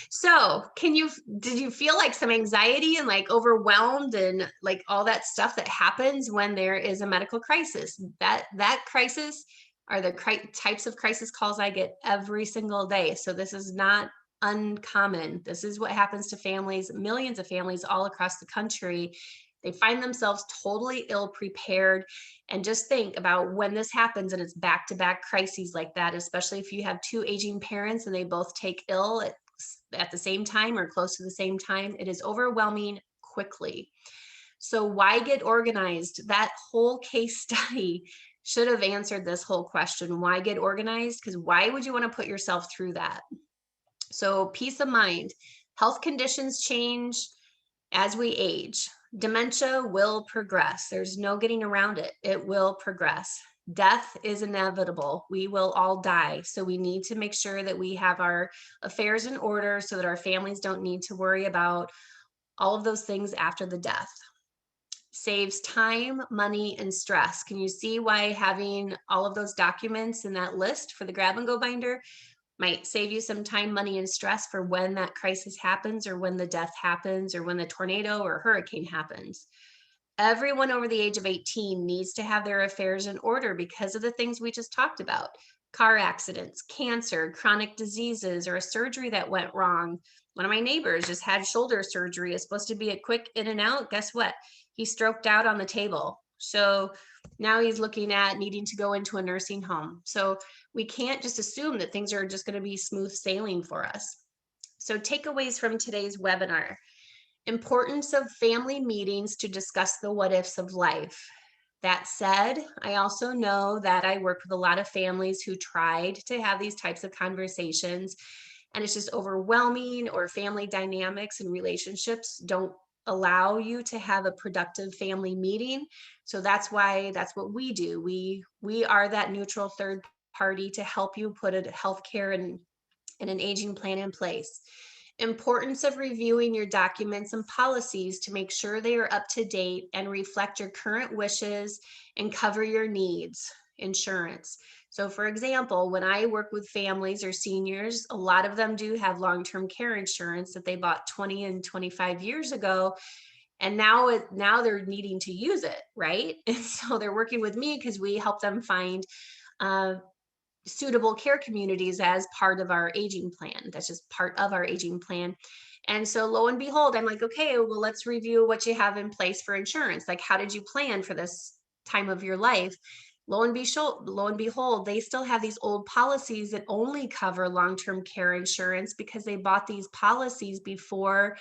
So did you feel like some anxiety and like overwhelmed and like all that stuff that happens when there is a medical crisis? That crisis are the types of crisis calls I get every single day. So this is not uncommon. This is what happens to families, millions of families all across the country. They find themselves totally ill prepared. And just think about when this happens and it's back-to-back crises like that, especially if you have two aging parents and they both take ill at the same time or close to the same time, it is overwhelming quickly. So why get organized? That whole case study should have answered this whole question. Why get organized? Because why would you want to put yourself through that? So peace of mind. Health conditions change as we age. Dementia will progress. There's no getting around it. It will progress. Death is inevitable. We will all die. So we need to make sure that we have our affairs in order so that our families don't need to worry about all of those things after the death. Saves time, money, and stress. Can you see why having all of those documents in that list for the grab and go binder might save you some time, money, and stress for when that crisis happens or when the death happens or when the tornado or hurricane happens? Everyone over the age of 18 needs to have their affairs in order because of the things we just talked about. Car accidents, cancer, chronic diseases, or a surgery that went wrong. One of my neighbors just had shoulder surgery. It's supposed to be a quick in and out. Guess what? He stroked out on the table. So now he's looking at needing to go into a nursing home. So we can't just assume that things are just going to be smooth sailing for us. So takeaways from today's webinar. Importance of family meetings to discuss the what ifs of life. That said, I also know that I work with a lot of families who tried to have these types of conversations and it's just overwhelming, or family dynamics and relationships don't allow you to have a productive family meeting. So that's what we do. We are that neutral third party to help you put a healthcare and an aging plan in place. Importance of reviewing your documents and policies to make sure they are up to date and reflect your current wishes and cover your needs. Insurance. So for example, when I work with families or seniors, a lot of them do have long-term care insurance that they bought 20 and 25 years ago. And now they're needing to use it, right? And so they're working with me because we help them find suitable care communities as part of our aging plan. That's just part of our aging plan. And so lo and behold, I'm like, okay, well, let's review what you have in place for insurance. Like, how did you plan for this time of your life? Lo and behold, they still have these old policies that only cover long-term care insurance because they bought these policies before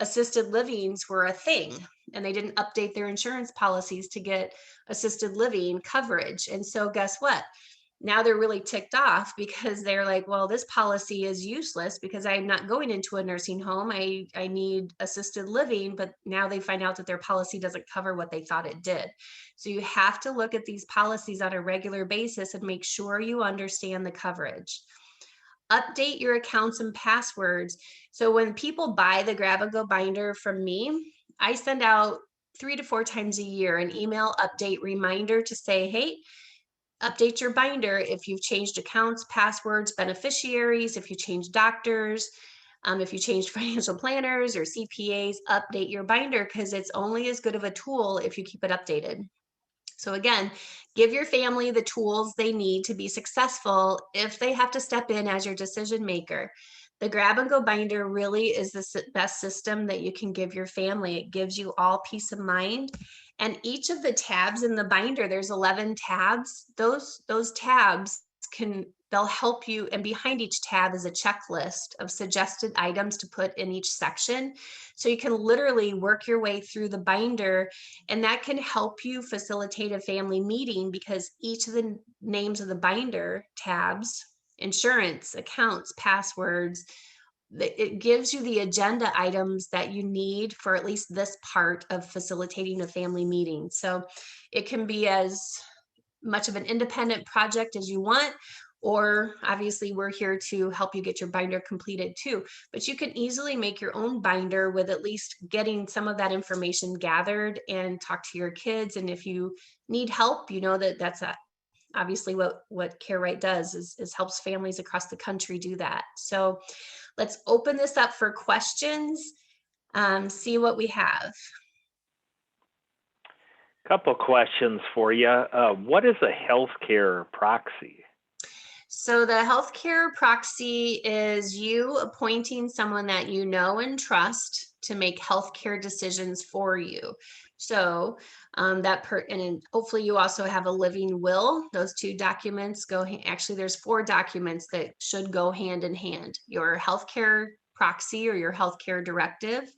assisted livings were a thing, and they didn't update their insurance policies to get assisted living coverage. And so guess what? Now they're really ticked off because they're like, well, this policy is useless because I'm not going into a nursing home. I need assisted living, but now they find out that their policy doesn't cover what they thought it did. So you have to look at these policies on a regular basis and make sure you understand the coverage. Update your accounts and passwords. So when people buy the grab and go binder from me, I send out 3 to 4 times a year an email update reminder to say, hey, update your binder if you've changed accounts, passwords, beneficiaries, if you changed doctors, if you changed financial planners or CPAs, update your binder because it's only as good of a tool if you keep it updated. So again, give your family the tools they need to be successful if they have to step in as your decision maker. The grab and go binder really is the best system that you can give your family. It gives you all peace of mind. And each of the tabs in the binder, there's 11 tabs. Those tabs they'll help you. And behind each tab is a checklist of suggested items to put in each section. So you can literally work your way through the binder, and that can help you facilitate a family meeting because each of the names of the binder tabs, insurance, accounts, passwords, it gives you the agenda items that you need for at least this part of facilitating a family meeting. So it can be as much of an independent project as you want, or obviously we're here to help you get your binder completed too. But you can easily make your own binder with at least getting some of that information gathered and talk to your kids. And if you need help, you know that's obviously what CareRight does is helps families across the country do that. So let's open this up for questions, see what we have. Couple questions for you. What is a healthcare proxy? So the healthcare proxy is you appointing someone that you know and trust to make healthcare decisions for you. So and then hopefully you also have a living will. Those two documents actually there's 4 documents that should go hand in hand. Your healthcare proxy or your healthcare directive,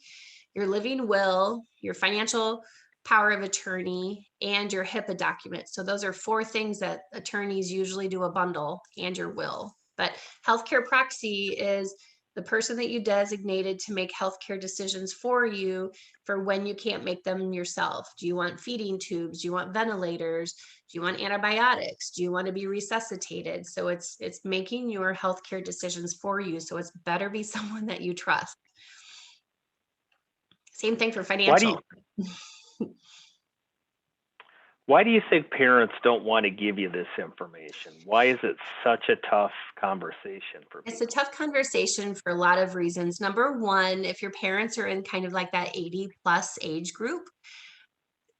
your living will, your financial power of attorney, and your HIPAA document. So those are 4 things that attorneys usually do a bundle, and your will. But healthcare proxy is the person that you designated to make healthcare decisions for you for when you can't make them yourself. Do you want feeding tubes? Do you want ventilators? Do you want antibiotics? Do you want to be resuscitated? So it's making your healthcare decisions for you. So it's better be someone that you trust. Same thing for financial. Why do you think parents don't want to give you this information? Why is it such a tough conversation for people? It's a tough conversation for a lot of reasons. Number one, if your parents are in kind of like that 80 plus age group,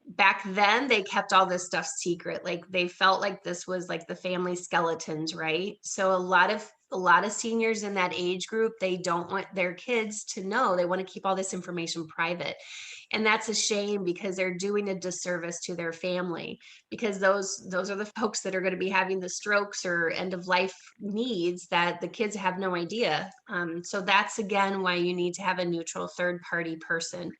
back then they kept all this stuff secret. Like they felt like this was like the family skeletons, right? So a lot of seniors in that age group, they don't want their kids to know. They want to keep all this information private. And that's a shame because they're doing a disservice to their family, because those are the folks that are going to be having the strokes or end of life needs that the kids have no idea. So that's again why you need to have a neutral third party person.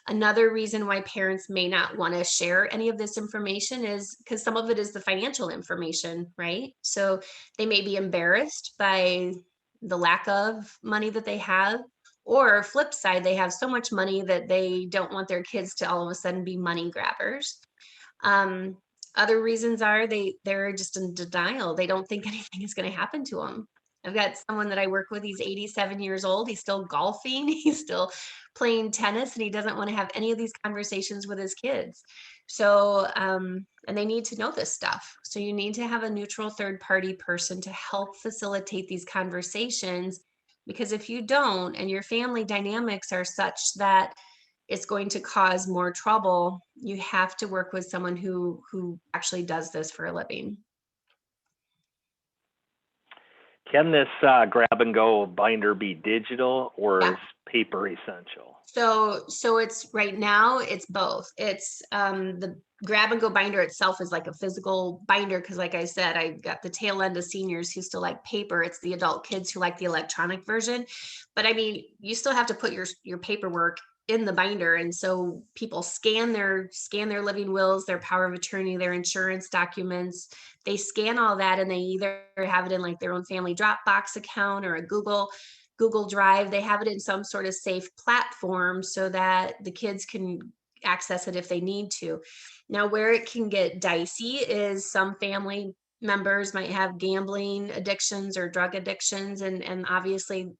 Another reason why parents may not want to share any of this information is because some of it is the financial information, right? So they may be embarrassed by the lack of money that they have, or flip side, they have so much money that they don't want their kids to all of a sudden be money grabbers. Other reasons are they're just in denial. They don't think anything is going to happen to them. I've got someone that I work with. He's 87 years old. He's still golfing. He's still playing tennis, and he doesn't want to have any of these conversations with his kids. So, and they need to know this stuff. So you need to have a neutral third party person to help facilitate these conversations, because if you don't, and your family dynamics are such that it's going to cause more trouble, you have to work with someone who actually does this for a living. Can this grab and go binder be digital, or Yeah. is paper essential? So it's right now it's both. It's the grab and go binder itself is like a physical binder, because like I said, I got the tail end of seniors who still like paper. It's the adult kids who like the electronic version. But I mean, you still have to put your paperwork in the binder, and so people scan their living wills, their power of attorney, their insurance documents. They scan all that, and they either have it in like their own family Dropbox account or a Google Drive. They have it in some sort of safe platform so that the kids can access it if they need to. Now, where it can get dicey is some family members might have gambling addictions or drug addictions, and obviously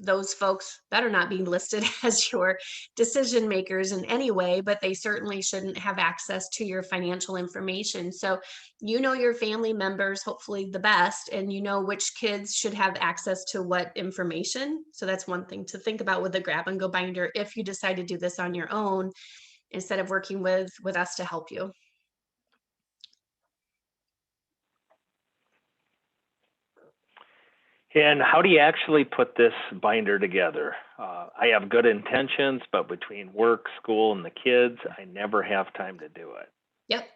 those folks better not be listed as your decision makers in any way, but they certainly shouldn't have access to your financial information. So you know your family members hopefully the best, and you know which kids should have access to what information. So that's one thing to think about with the grab and go binder if you decide to do this on your own instead of working with us to help you. And how do you actually put this binder together? I have good intentions, but between work, school, and the kids, I never have time to do it. Yep.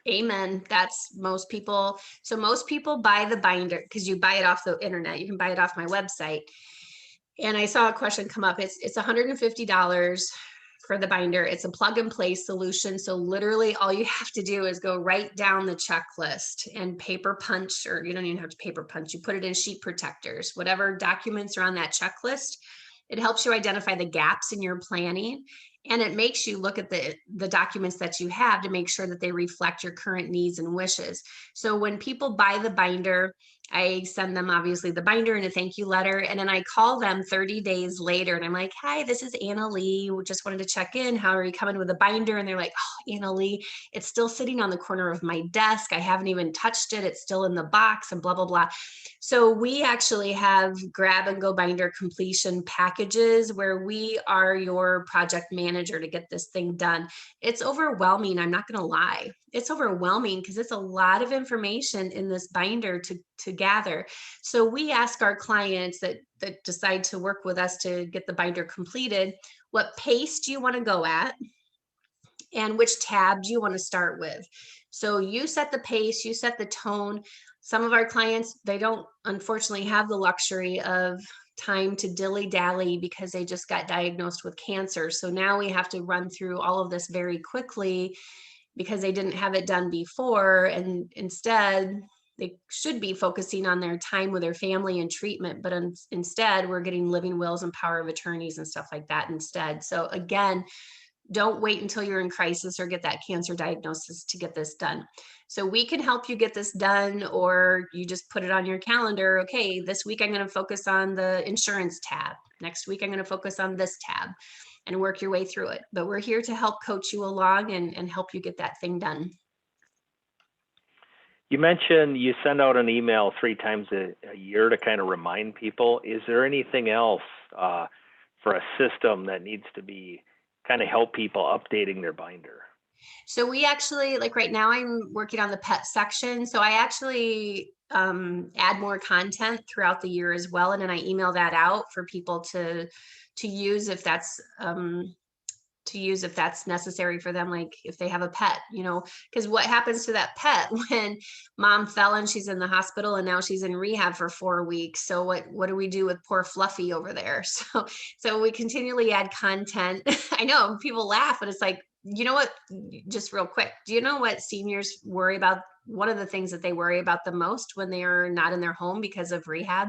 Amen. That's most people. So most people buy the binder because you buy it off the internet. You can buy it off my website. And I saw a question come up. It's $150 for the binder. It's a plug and play solution. So literally all you have to do is go write down the checklist and paper punch, or you don't even have to paper punch. You put it in sheet protectors, whatever documents are on that checklist. It helps you identify the gaps in your planning. And it makes you look at the documents that you have to make sure that they reflect your current needs and wishes. So when people buy the binder, I send them obviously the binder and a thank you letter. And then I call them 30 days later and I'm like, hi, this is Anna Lee. We just wanted to check in. How are you coming with a binder? And they're like, oh, Anna Lee, it's still sitting on the corner of my desk. I haven't even touched it. It's still in the box and blah, blah, blah. So we actually have grab and go binder completion packages where we are your project manager to get this thing done. It's overwhelming. I'm not going to lie. It's overwhelming because it's a lot of information in this binder to gather. So we ask our clients that decide to work with us to get the binder completed, what pace do you want to go at? And which tab do you want to start with? So you set the pace, you set the tone. Some of our clients, they don't unfortunately have the luxury of time to dilly-dally because they just got diagnosed with cancer. So now we have to run through all of this very quickly because they didn't have it done before. And instead, they should be focusing on their time with their family and treatment. But instead, we're getting living wills and power of attorneys and stuff like that instead. So again, don't wait until you're in crisis or get that cancer diagnosis to get this done. So we can help you get this done, or you just put it on your calendar. Okay, this week I'm going to focus on the insurance tab. Next week I'm going to focus on this tab, and work your way through it. But we're here to help coach you along and help you get that thing done. You mentioned you send out an email 3 times a year to kind of remind people. Is there anything else for a system that needs to be kind of help people updating their binder? So we actually, like right now I'm working on the pet section. So I actually add more content throughout the year as well. And then I email that out for people to use if that's necessary for them, like if they have a pet, because what happens to that pet when mom fell and she's in the hospital and now she's in rehab for 4 weeks? So what do we do with poor Fluffy over there? So we continually add content. I know people laugh, but it's like, you know what, just real quick, do you know what seniors worry about? One of the things that they worry about the most when they are not in their home because of rehab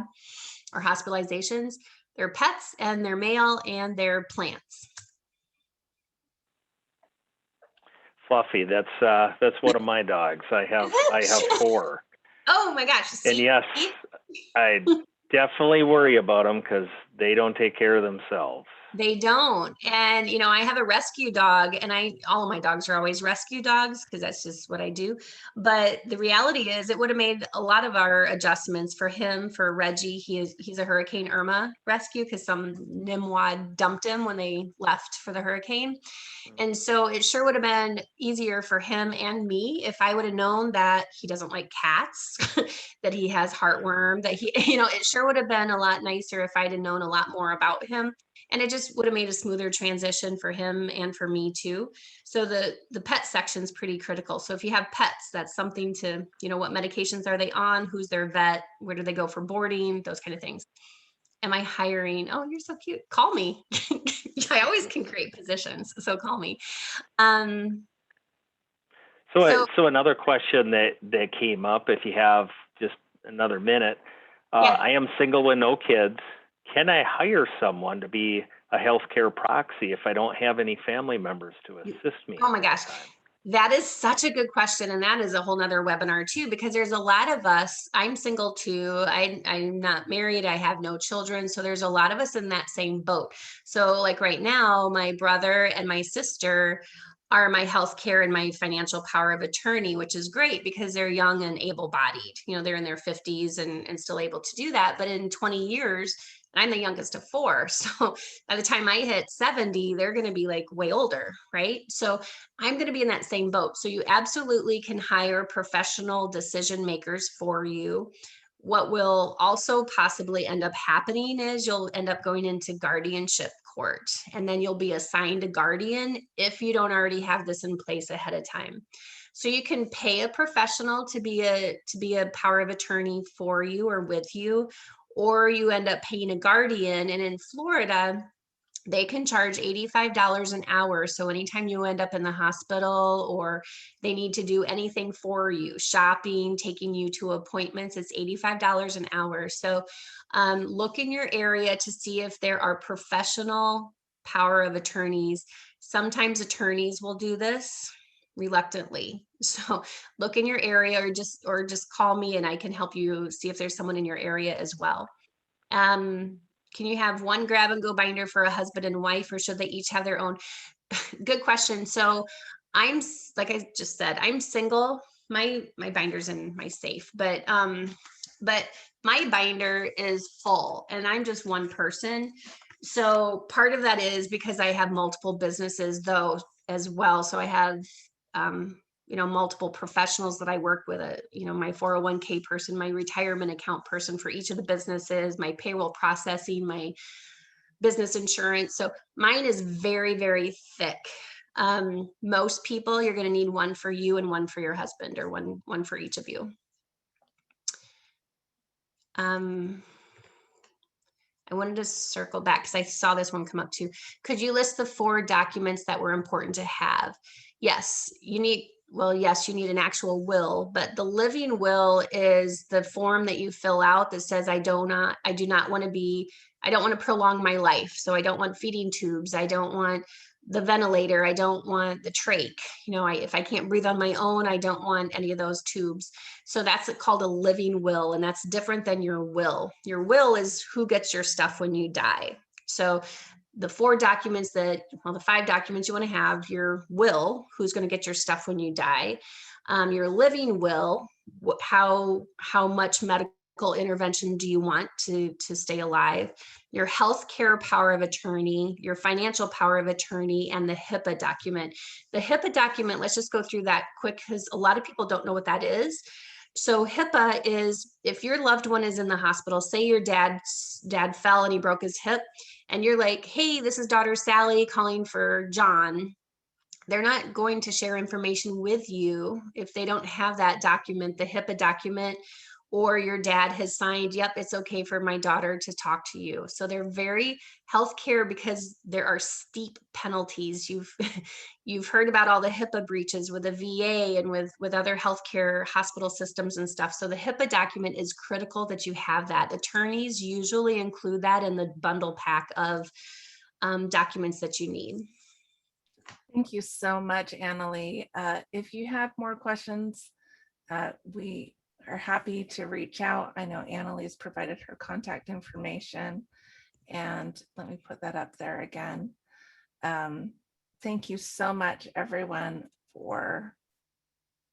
or hospitalizations, their pets and their mail and their plants. Fluffy, that's one of my dogs. I have 4. Oh my gosh. And yes, I definitely worry about them because they don't take care of themselves. They don't. And, I have a rescue dog, and all of my dogs are always rescue dogs because that's just what I do. But the reality is it would have made a lot of our adjustments for him, for Reggie. He's a Hurricane Irma rescue because some nimwad dumped him when they left for the hurricane. And so it sure would have been easier for him and me if I would have known that he doesn't like cats, that he has heartworm, that it sure would have been a lot nicer if I'd have known a lot more about him. And it just would have made a smoother transition for him and for me too. So the pet section is pretty critical. So if you have pets, that's something to, what medications are they on? Who's their vet? Where do they go for boarding? Those kind of things. Am I hiring? Oh, you're so cute. Call me. I always can create positions. So call me. So another question that came up, if you have just another minute, yeah. I am single with no kids. Can I hire someone to be a healthcare proxy if I don't have any family members to assist me? Oh my gosh. That is such a good question. And that is a whole nother webinar too, because there's a lot of us, I'm single too. I'm not married. I have no children. So there's a lot of us in that same boat. So like right now, my brother and my sister are my healthcare and my financial power of attorney, which is great because they're young and able-bodied. They're in their 50s and still able to do that. But in 20 years, and I'm the youngest of 4. So by the time I hit 70, they're going to be like way older, right? So I'm going to be in that same boat. So you absolutely can hire professional decision makers for you. What will also possibly end up happening is you'll end up going into guardianship court, and then you'll be assigned a guardian if you don't already have this in place ahead of time. So you can pay a professional to be a power of attorney for you or with you, or you end up paying a guardian. And in Florida, They can charge $85 an hour. So anytime you end up in the hospital or they need to do anything for you, shopping, taking you to appointments, it's $85 an hour. So look in your area to see if there are professional power of attorneys. Sometimes attorneys will do this reluctantly. So look in your area or just call me and I can help you see if there's someone in your area as well. Can you have one grab and go binder for a husband and wife, or should they each have their own? Good question. So like I just said, I'm single. My binder's in my safe, but my binder is full and I'm just one person. So part of that is because I have multiple businesses though as well. So I have multiple professionals that I work with, my 401k person, my retirement account person for each of the businesses, my payroll processing, my business insurance. So mine is very, very thick. Most people, you're going to need one for you and one for your husband, or one for each of you. I wanted to circle back because I saw this one come up too. Could you list the 4 documents that were important to have? Yes, you need an actual will, but the living will is the form that you fill out that says, I don't want to prolong my life. So I don't want feeding tubes. I don't want the ventilator. I don't want the trach. If I can't breathe on my own, I don't want any of those tubes. So that's called a living will. And that's different than your will. Your will is who gets your stuff when you die. So the 5 documents you want to have: your will, who's going to get your stuff when you die, your living will, how much medical intervention do you want to stay alive, your healthcare power of attorney, your financial power of attorney, and the HIPAA document. The HIPAA document, let's just go through that quick because a lot of people don't know what that is. So HIPAA is if your loved one is in the hospital, say your dad fell and he broke his hip, and you're like, hey, this is daughter Sally calling for John. They're not going to share information with you if they don't have that document, the HIPAA document, or your dad has signed, yep, it's okay for my daughter to talk to you. So they're very healthcare because there are steep penalties. You've heard about all the HIPAA breaches with the VA and with other healthcare hospital systems and stuff. So the HIPAA document is critical that you have that. Attorneys usually include that in the bundle pack of documents that you need. Thank you so much, Annalie. If you have more questions, we are happy to reach out. I know Annalie's provided her contact information, and let me put that up there again. Thank you so much, everyone, for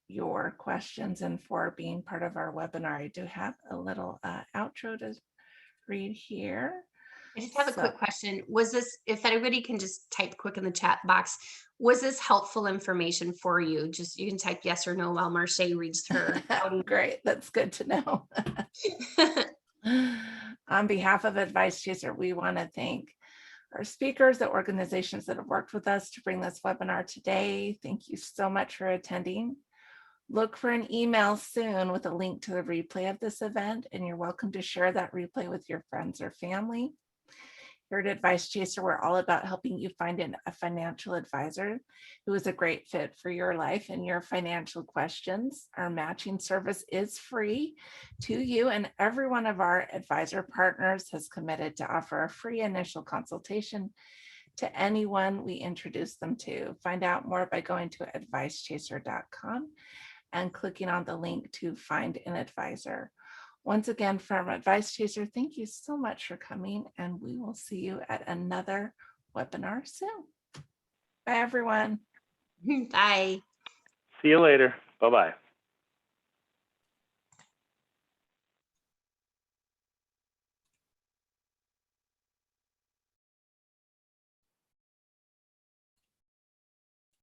your questions and for being part of our webinar. I do have a little outro to read here. I just have a quick question. Was this, if anybody can just type quick in the chat box, was this helpful information for you? Just, you can type yes or no while Marche reads her. Great, that's good to know. On behalf of Advice Chaser, we want to thank our speakers, the organizations that have worked with us to bring this webinar today. Thank you so much for attending. Look for an email soon with a link to the replay of this event, and you're welcome to share that replay with your friends or family. Here at Advice Chaser, we're all about helping you find a financial advisor who is a great fit for your life and your financial questions. Our matching service is free to you, and every one of our advisor partners has committed to offer a free initial consultation to anyone we introduce them to. Find out more by going to advicechaser.com and clicking on the link to find an advisor. Once again, from Advice Chaser, thank you so much for coming, and we will see you at another webinar soon. Bye, everyone. Bye. See you later. Bye-bye.